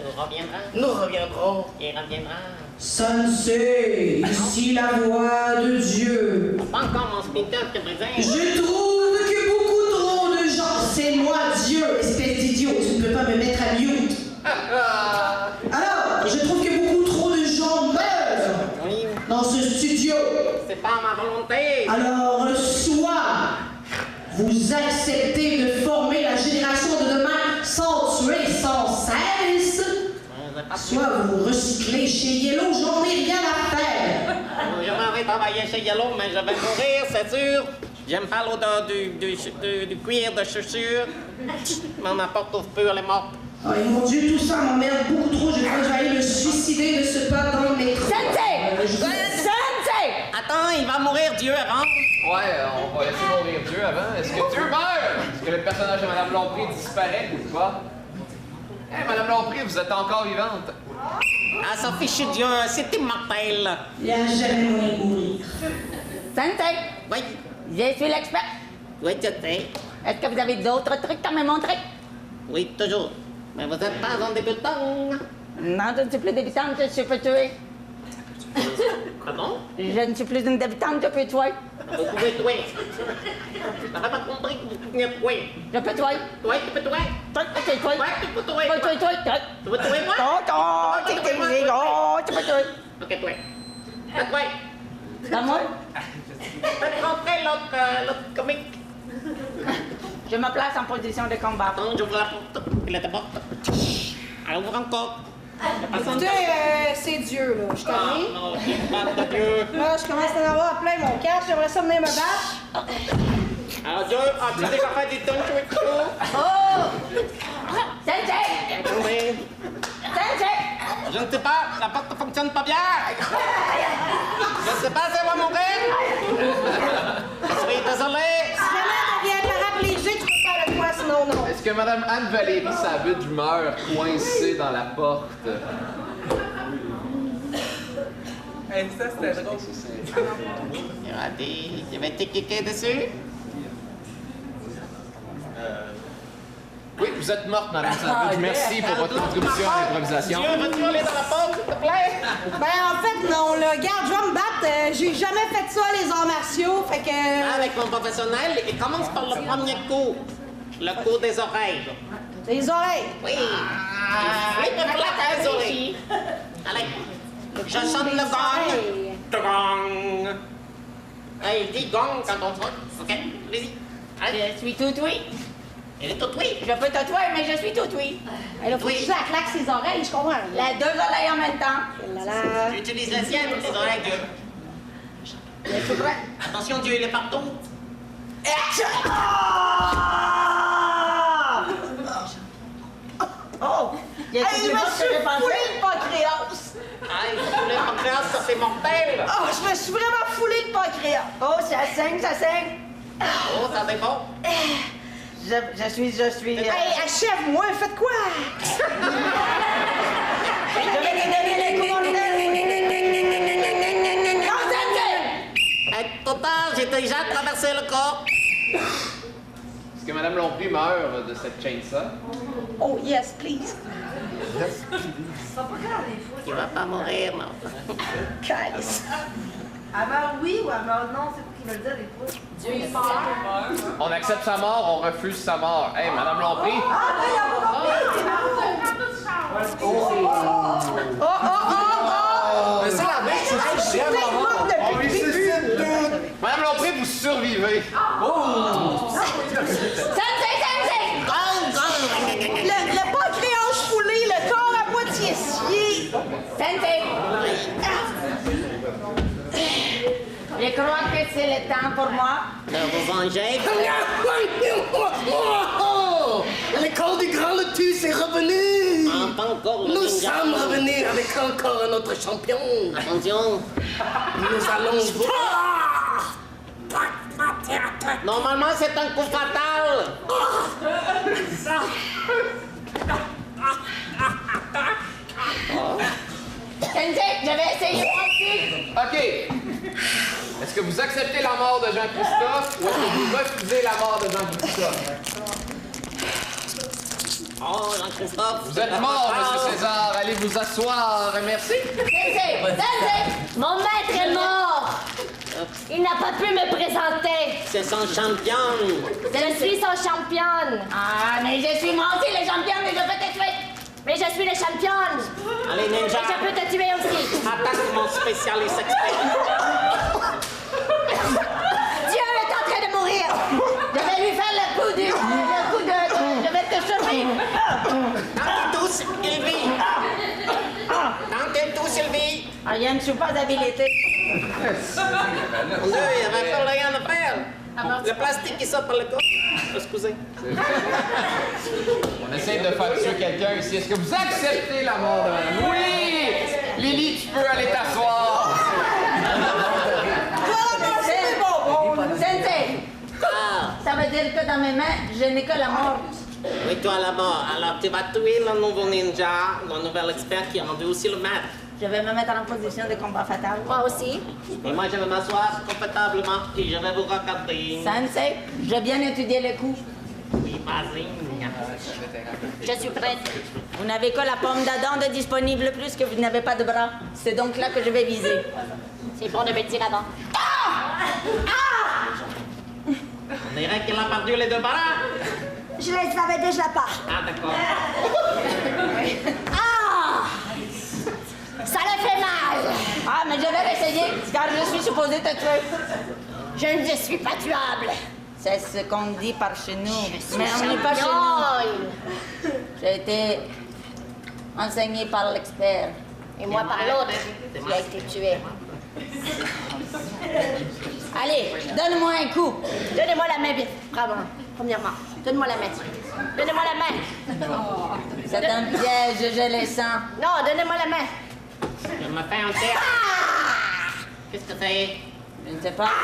Nous reviendrons. Il reviendra. Sensei, ici la voix de Dieu. Pas encore mon speeder te présente. Je trouve que beaucoup trop de gens, c'est moi Dieu, espèce d'idiot, tu ne peux pas me mettre à mute. Alors, je trouve que beaucoup trop de gens meurent dans ce studio. C'est pas ma volonté. Alors, si vous acceptez de former la génération de demain sans tuer, sans cesse, soit vous recyclez chez Yellow, j'en ai rien à faire. Je m'en vais travailler chez Yellow, mais je vais mourir, c'est sûr. J'aime pas l'odeur du cuir de chaussures. M'en apporte au pur, elle est morte. Oh, et mon Dieu, tout ça m'emmerde beaucoup trop. Je crois que je vais aller me suicider de ce pas dans le métro. Sensei! Attends, il va mourir Dieu avant. Ouais, on va laisser mourir Dieu avant. Est-ce que Dieu meurt? Est-ce que le personnage de Madame Lompré disparaît ou pas? Hey, Madame Lompré, vous êtes encore vivante. Ah, ça fichu Dieu, c'est immortel. Il n'y a jamais moyen de mourir. Sensei! Oui. Je suis l'expert. Oui, je sais. Est-ce que vous avez d'autres trucs à me montrer? Oui, toujours. Mais vous n'êtes pas un débutant. Non, je ne suis plus débutante, je suis peu tuée. Pardon? Je ne suis plus une débutante, je peux tuer. Vous pouvez tuer. T'avais pas compris que vous pouviez tuer. Je peux tuer. Toi, tu peux tuer. Toi, tu peux tuer. Toi, tu peux tuer. Toi, tu peux tuer. Tu peux tuer moi? Tu peux tuer. Ok, toi. Toi. Dans moi? Faites rentrer l'autre comique. Je me place en position de combat. Attends, j'ouvre la porte. Il était morte. Alors, ouvre encore. Écoutez, c'est Dieu, là. Je t'en non, pas de Dieu. Là, je commence à en avoir plein mon cash. J'aimerais ça venir me battre. Alors, Dieu, as-tu déjà fait du dunk avec toi? Oh! Sensei! Attendez. Sensei! Je ne sais pas, la porte ne fonctionne pas bien. Je ne sais pas si elle va mourir. Je suis désolé. Si jamais elle devient paraplégique, je peux faire le quoi, sinon non. Est-ce que Madame Anne-Valérie Savage meurt coincée dans la porte? Hey, ça, c'était drôle. Regardez, je vais te cliquer dessus. Oui, vous êtes morte, Madame Savage. Merci pour votre contribution à l'improvisation. Dieu, veux-tu aller dans la porte, s'il te plaît? Ben, en fait, non, là. Regarde, je vais me battre. J'ai jamais fait ça, les arts martiaux. Fait que. Avec mon professionnel, il commence par le premier coup. Le coup des oreilles. Les oreilles? Oui. Il me flatte les oreilles. Allez, je sonne le gong. Gong. Il dit gong quand on sonne. OK, vas-y. Allez. Je suis tout oui. Elle est toute oui. Je peux te tuer, mais je suis tout oui. Elle a foutu la claque ses oreilles, je comprends. Les deux oreilles en même temps. Tu utilises la sienne, les oreilles, Dieu. Je suis prêt. Attention, Dieu, il est partout. Oh! Hey, je me suis foulé le pancréas! Aïe, le pancréas, ça c'est mortel! Oh, je me suis vraiment foulé le pancréas! Oh, ça saigne, ça saigne! Oh, ça dépend! Je suis... Hey, achève-moi, faites quoi? Je vais te donner les commandements! Papa, j'ai déjà traversé le corps! Est-ce que Madame Lompré meurt de cette chainsaw? Oh, yes, please. Yes, please. Tu vas pas mourir, non? Calice. Elle meurt oui ou elle meurt non, c'est pour qu'il me le dise des fois. Dieu est mort. On accepte sa mort, on refuse sa mort. Hey, Madame Lompré! Mais c'est la bête, je suis vraiment mort. On ressuscite tout. Madame Lompré, vous survivez. Oh! Le pancréas foulé, le corps à moitié scié. Sensei! Je crois que c'est le temps pour moi. De vous venger. L'école du Grand Lotus est revenue. Pas encore. Nous sommes revenus avec encore un autre champion. Attention. Nous allons voir. Normalement, c'est un coup fatal. Sensei, je vais essayer moi aussi. OK. Est-ce que vous acceptez la mort de Jean-Christophe ou est-ce que vous refusez la mort de Jean-Christophe? Oh, Jean-Christophe. Vous êtes mort, Monsieur César. Allez vous asseoir. Merci. Sensei! Sensei! Mon maître est mort! Il n'a pas pu me présenter! C'est son champion. Je suis son championne! Ah, mais je suis moi aussi le champion, mais je peux te tuer! Mais je suis le championne! Allez, Ninja. Et je peux te tuer aussi! Attaque mon spécialiste expert. Dieu est en train de mourir! Je vais lui Je ne suis pas habilitée. Mon Dieu, il n'y avait pas rien à faire. Le plastique qui sort par le corps. Excusez. On essaie de faire tuer quelqu'un ici. Est-ce que vous acceptez la mort de madame? Oui! Lily, tu peux aller t'asseoir. Sensei! Ça veut dire que dans mes mains, je n'ai que la mort. Oui, toi la mort. Alors tu vas tuer le nouveau ninja, le nouvel expert qui est rendu aussi le maître. Je vais me mettre en position de combat fatal. Moi aussi. Et moi, je vais m'asseoir confortablement et je vais vous regarder. Sensei, j'ai bien étudié les coups. Oui, vas-y. Je suis prête. Vous n'avez que la pomme d'Adam de disponible plus que vous n'avez pas de bras. C'est donc là que je vais viser. C'est bon de me tirer avant. On dirait qu'il a perdu les deux bras. Je les avais déjà pas. Ah, d'accord. Ah! Ça le fait mal! Ah, mais je vais l'essayer, car je suis supposée te tuer. Je ne suis pas tuable. C'est ce qu'on dit par chez nous. Mais on champion. n'est pas chez nous. J'ai été enseignée par l'expert. Et moi par l'autre, qui a été tué. Allez, donne-moi un coup. Donnez-moi la main vite. Bravo. Premièrement, donne-moi la main. Donnez-moi la main. C'est un piège, je le sens. Non, donnez-moi la main. Je me fais un terre. Qu'est-ce que c'est? Je ne sais pas.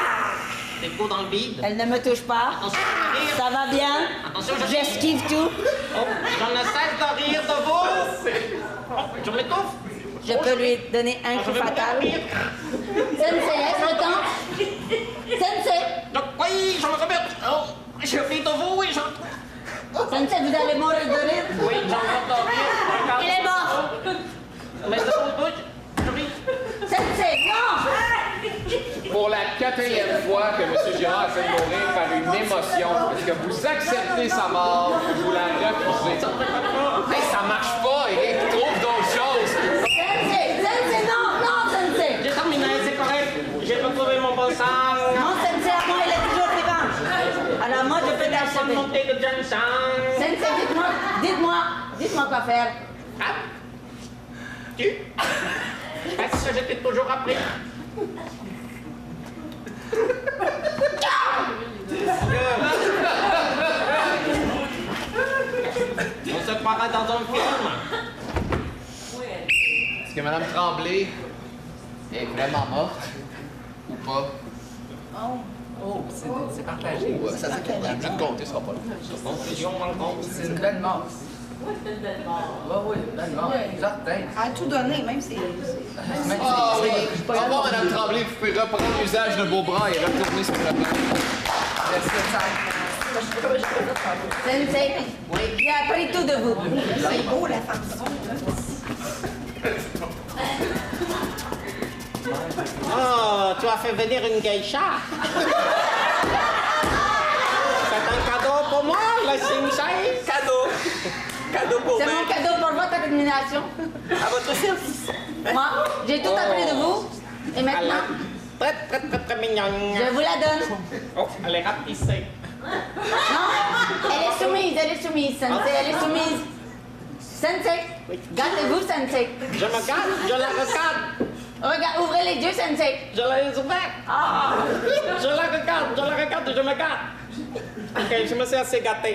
Des coups dans le vide. Elle ne me touche pas. Attention, je rire. Ça va bien. Attention, J'esquive tout. Oh, j'en ai cesse de rire de vous. Oh, je m'étouffe. Je peux lui donner un coup fatal. Sensei, est-ce le temps? Sensei! Oui, je me remercie. Oh, je ris de vous et je... Sensei, vous allez mourir de rire? Oui, j'en entends rire. Il est mort! Mais de vos bouches, je ris. Sensei, non! Pour la 4e fois que M. Girard essaie de mourir par une émotion, est-ce que vous acceptez sa mort ou vous la refusez? Hey, ça marche pas, Eric. Trouve d'autres choses. Sensei, non, Sensei! J'ai terminé, c'est correct. J'ai retrouvé mon bon sang. Non, Sensei, à moi, il est toujours vivant. Alors moi, je peux t'achever. Montée de ginseng. Sensei, dites-moi quoi faire. Ah? Tu? Est-ce que j'étais toujours appris? On se croirait dans un film. Est-ce que Mme Tremblay est vraiment morte ou pas? Oh, c'est partagé. Ouais, ça c'est je vais te compter, ça sera pas long. Confusion dans le compte. C'est une belle mort. Oui, c'est une belle mort. Oui, une belle mort. Certain. À tout donner, même si... Ah oui! Au revoir, Mme Tremblay, vous pouvez reprendre l'usage de vos bras et retourner sur le plan. Sensei, j'ai appris tout de vous. C'est beau, la femme. Oh, tu as fait venir une geisha. C'est un cadeau pour moi, le sensei. Cadeau. C'est mon cadeau pour votre admiration. À votre service. Moi, j'ai tout appris de vous. Et maintenant, Très mignonne. je vous la donne. Oh, elle est rapissée. Non, elle est soumise, Sensei, elle est soumise. Sensei, gardez-vous, Sensei. Je me garde, je la regarde. Regarde, ouvrez les yeux, Sensei. Je les ouvert. Ah. Je la regarde, je me garde. Ok, je me suis assez gâté.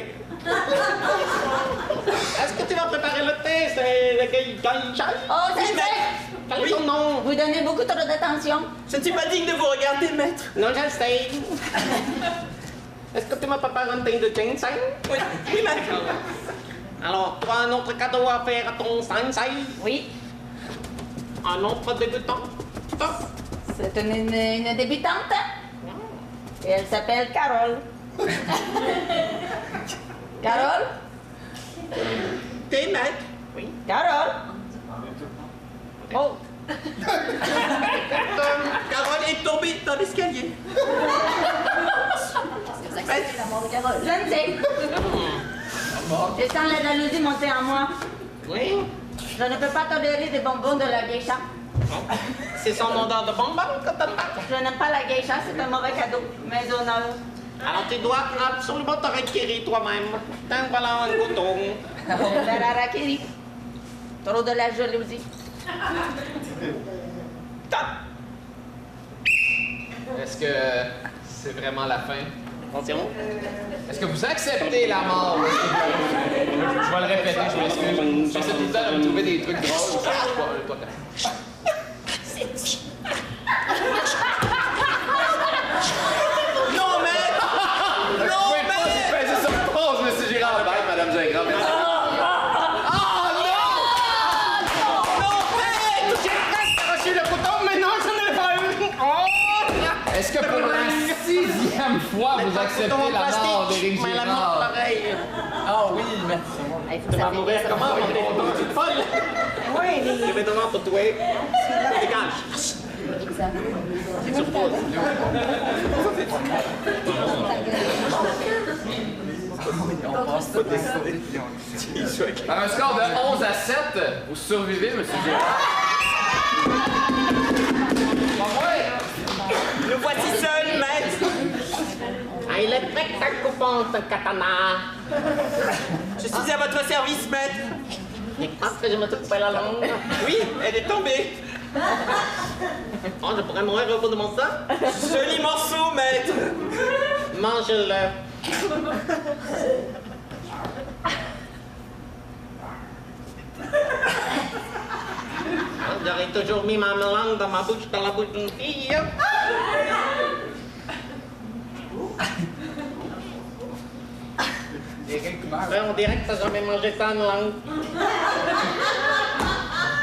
Est-ce que tu vas préparer le thé? C'est le geisha? Oh, Sensei! Quel est ton nom? Vous donnez beaucoup trop d'attention. Je ne suis pas digne de vous regarder, maître. Non, je le sais. Est-ce que tu m'as préparé un thé de ginseng? Oui, maître. Alors, tu as un autre cadeau à faire à ton sensei? Oui. Un autre débutant? C'est une débutante. Et elle s'appelle Carole. Carole? T'es maître? Oui. Carole? Oh! Carole est tombée dans l'escalier. Vous acceptez la mort de Carole? Je ne sais. Je sens la jalousie monter en moi. Oui? Je ne peux pas tolérer des bonbons de la geisha. C'est son odeur de bonbon que t'aimes pas? Je n'aime pas la geisha, c'est un mauvais cadeau. Mais honneur. Alors tu dois absolument te requérir toi-même. Tiens, voilà un bouton. Je vais harakiri. Trop de la jalousie. Est-ce que c'est vraiment la fin? Attention. Est-ce que vous acceptez la mort? Je vais le répéter, je m'excuse. J'essaie tout le temps de me trouver des trucs drôles. Non, mais! Non, mais! C'est ça, pause, monsieur Girard. Bye, madame Gingras, merci. Reçu le bouton, mais non, je n'ai pas eu! Est-ce que pour la 6e fois, vous acceptez la mort d'Éric Mais la mort, Girard? pareil. Ah oui, mais... Tu vas mourir comment? Tu es folle? Oui, Je vais devoir te tuer. Dégage. C'est sur pause. Un score de 11 à 7, vous survivez, monsieur Girard. Le voici seul, maître. Ah, il est prêt à couper ton katana. Je suis à votre service, maître. Je pense que je me trouve pas la langue. Oui, elle est tombée. Oh, je pourrais mourir au bout de mon sang. Joli morceau, maître. Mange-le. J'aurais toujours mis ma langue dans la bouche d'une fille. On dirait que t'as jamais mangé ça une langue.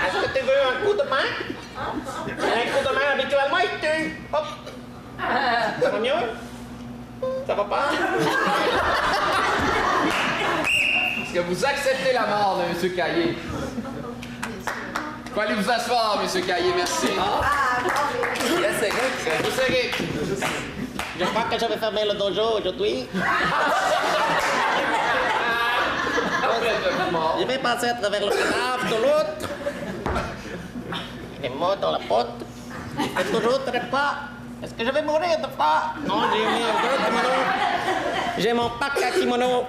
Est-ce que tu veux un coup de main? Un coup de main habituellement il tue. Hop. Ça va mieux? Ça va pas? Est-ce que vous acceptez la mort de monsieur Caillé? Faut aller vous asseoir, monsieur Caillé, merci. Yes, c'est vrai. Vous serez. Je crois que je vais fermer le dojo aujourd'hui. Je vais passer à travers le cadavre de l'autre. Il est mort dans la porte. Il fait toujours très pas. Est-ce que je vais mourir de pas? Non, j'ai mis un gros kimono. J'ai mon pack à kimono.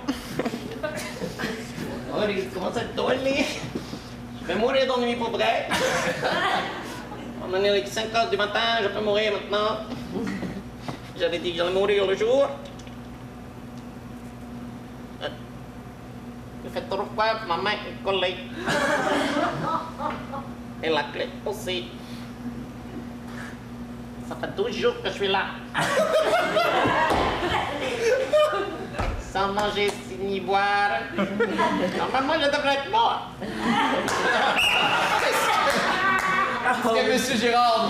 Oh, il commence à être drôle, lui. Je vais mourir d'ennui pour vrai. On est les 5 heures du matin, je peux mourir maintenant. J'avais dit que j'allais mourir le jour. Il fait trop froid, ma main est collée. Et la clé aussi. Ça fait 12 jours que je suis là. Sans manger, ni boire. Normalement, je devrais être mort. Est-ce que, monsieur Girard,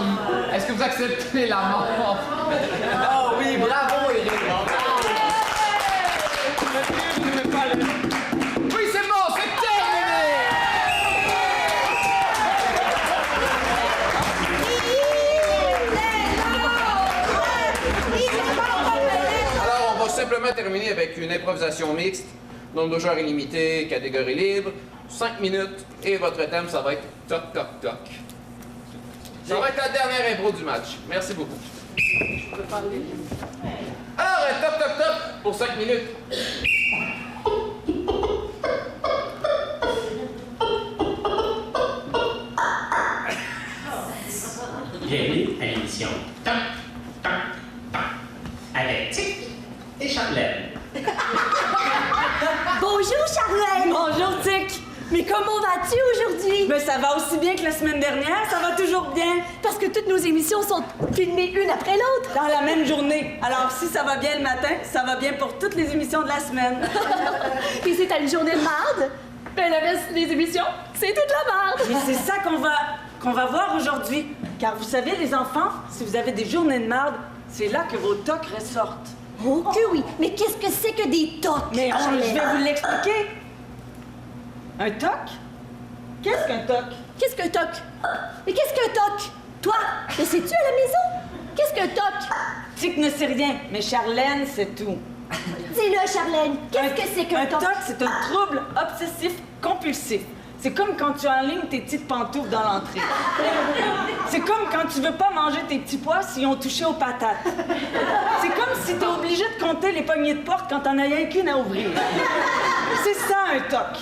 est-ce que vous acceptez la mort? Oh oui, bravo, Éric. Oui, c'est bon, c'est terminé! Alors, on va simplement terminer avec une improvisation mixte. Nombre de joueurs illimité, catégorie libre, 5 minutes, et votre thème, ça va être toc, toc, toc. Ça va être la dernière impro du match. Merci beaucoup. Alors, toc, toc, toc, pour 5 minutes. Bienvenue à l'émission Toc, Toc, Toc avec Tic et Charlène. Bonjour Charlène! Bonjour Tic! Mais comment vas-tu aujourd'hui? Mais ça va aussi bien que la semaine dernière, ça va toujours bien. Parce que toutes nos émissions sont filmées une après l'autre. Dans la même journée. Alors si ça va bien le matin, ça va bien pour toutes les émissions de la semaine. Puis si t'as une journée de marde, ben le reste des émissions, c'est toute la marde. Et c'est ça qu'on va voir aujourd'hui. Car vous savez, les enfants, si vous avez des journées de marde, c'est là que vos tocs ressortent. Oh que oui! Mais qu'est-ce que c'est que des tocs? Mais je vais vous l'expliquer. Un toc? Qu'est-ce qu'un toc? Qu'est-ce qu'un toc? Mais qu'est-ce qu'un toc? Toi, le sais-tu à la maison? Qu'est-ce qu'un toc? Tic ne sait rien, mais Charlène sait tout. Dis-le, Charlène, qu'est-ce que c'est qu'un toc? Un toc, c'est un trouble obsessif-compulsif. C'est comme quand tu enlignes tes petites pantoufles dans l'entrée. C'est comme quand tu veux pas manger tes petits pois s'ils ont touché aux patates. C'est comme si t'es obligé de compter les poignées de porte quand t'en as rien qu'une à ouvrir. C'est ça, un toc.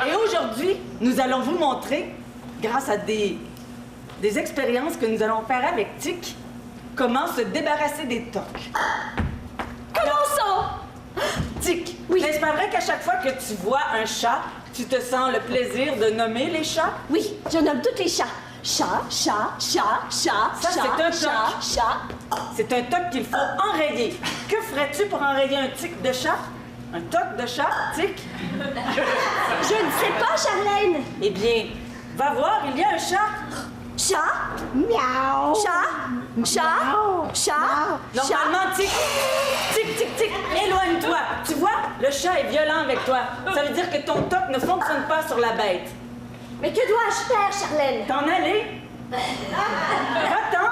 Et aujourd'hui, nous allons vous montrer, grâce à des des expériences que nous allons faire avec Tic. Comment se débarrasser des tocs. Comment ça? Tic, oui. N'est-ce pas vrai qu'à chaque fois que tu vois un chat, tu te sens le plaisir de nommer les chats? Oui, je nomme tous les chats. Chat, chat, chat, chat, ça, chat, c'est un chat, toc. chat. C'est un toc qu'il faut enrayer. Que ferais-tu pour enrayer un tic de chat? Un toc de chat, tic? Je ne sais pas, Charlène. Eh bien, va voir, il y a un chat. Chat? Miaou. Chat? Chat? Chat? Normalement, tic, tic, tic, tic, éloigne-toi. Tu vois, le chat est violent avec toi. Ça veut dire que ton toc ne fonctionne pas sur la bête. Mais que dois-je faire, Charlène? T'en aller? Va-t'en!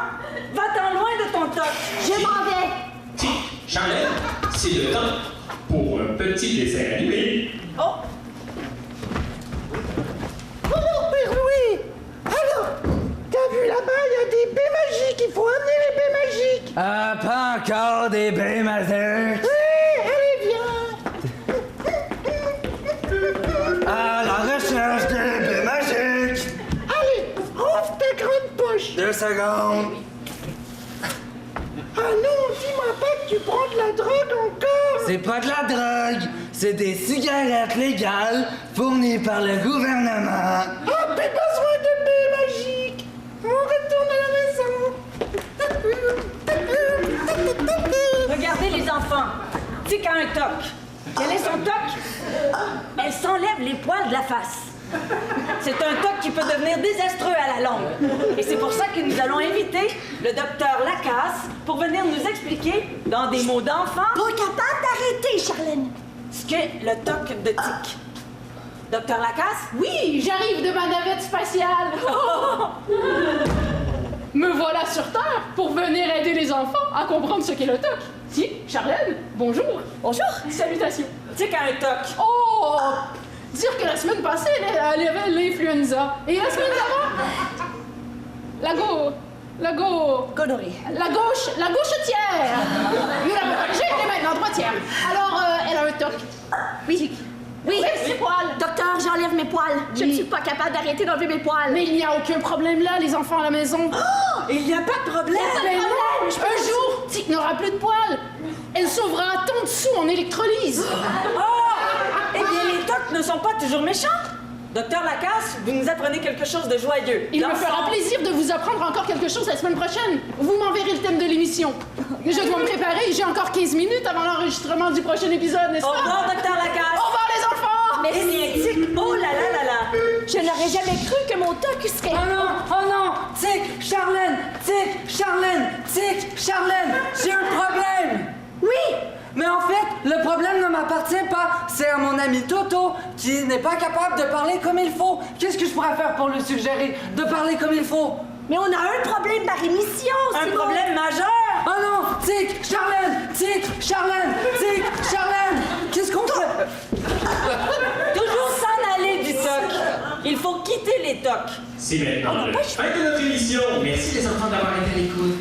Va-t'en loin de ton toc! Je m'en vais! Tic, Charlène, c'est le temps pour un petit dessin animé. Oh! Bonjour, Père Louis! Alors, t'as vu là-bas, il y a des baies magiques, il faut amener les baies magiques! Ah, pas encore des baies magiques! Oui, allez, viens! À la recherche des baies magiques! Allez, ouvre ta grande poche! 2 secondes! Ah non, dis-moi pas que tu prends de la drogue encore! C'est pas de la drogue, c'est des cigarettes légales fournies par le gouvernement. Ah, plus besoin de baies magiques! On retourne à la maison! Regardez les enfants. Tic a un toc. Quel est son toc? Elle s'enlève les poils de la face. C'est un toc qui peut devenir désastreux à la longue. Et c'est pour ça que nous allons inviter le docteur Lacasse pour venir nous expliquer, dans des mots d'enfant... Pas capable d'arrêter, Charlène. Ce qu'est le toc de tic. Docteur Lacasse? Oui, j'arrive de ma navette spatiale. Me voilà sur Terre pour venir aider les enfants à comprendre ce qu'est le toc. Tic, Charlène, bonjour. Bonjour. Salutations. Tic a un toc. Oh! Dire que la semaine passée, elle avait l'influenza. Et la semaine d'avant, la gauchetière. J'ai maintenant droitière. Alors, elle a un toc. Oui. Oui, mes poils. Docteur, j'enlève mes poils. Je ne suis pas capable d'arrêter d'enlever mes poils. Mais il n'y a aucun problème là, les enfants à la maison. Oh, il n'y a pas de problème. Un jour, Tic n'aura plus de poils. Elle sauvera tant de sous en électrolyse. Eh bien, les tocs ne sont pas toujours méchants. Docteur Lacasse, vous nous apprenez quelque chose de joyeux. Il me fera plaisir de vous apprendre encore quelque chose la semaine prochaine. Vous m'enverrez le thème de l'émission. Je dois me préparer, j'ai encore 15 minutes avant l'enregistrement du prochain épisode, n'est-ce pas? Au revoir, Docteur Lacasse. Au revoir, les enfants. Eh bien, Tic, oh là là là là. Je n'aurais jamais cru que mon toc serait... Oh non, Tic, Charlène, Tic, Charlène, Tic, Charlène, j'ai un problème. Oui. Mais en fait, le problème ne m'appartient pas. C'est à mon ami Toto qui n'est pas capable de parler comme il faut. Qu'est-ce que je pourrais faire pour lui suggérer de parler comme il faut? Mais on a un problème par émission, Un problème majeur? Oh non! Tic, Charlène! Tic, Charlène! Tic, Charlène! Qu'est-ce qu'on fait? Toujours s'en aller du toc. Il faut quitter les tocs. C'est maintenant la fin de notre émission. Merci les enfants d'avoir été à l'écoute.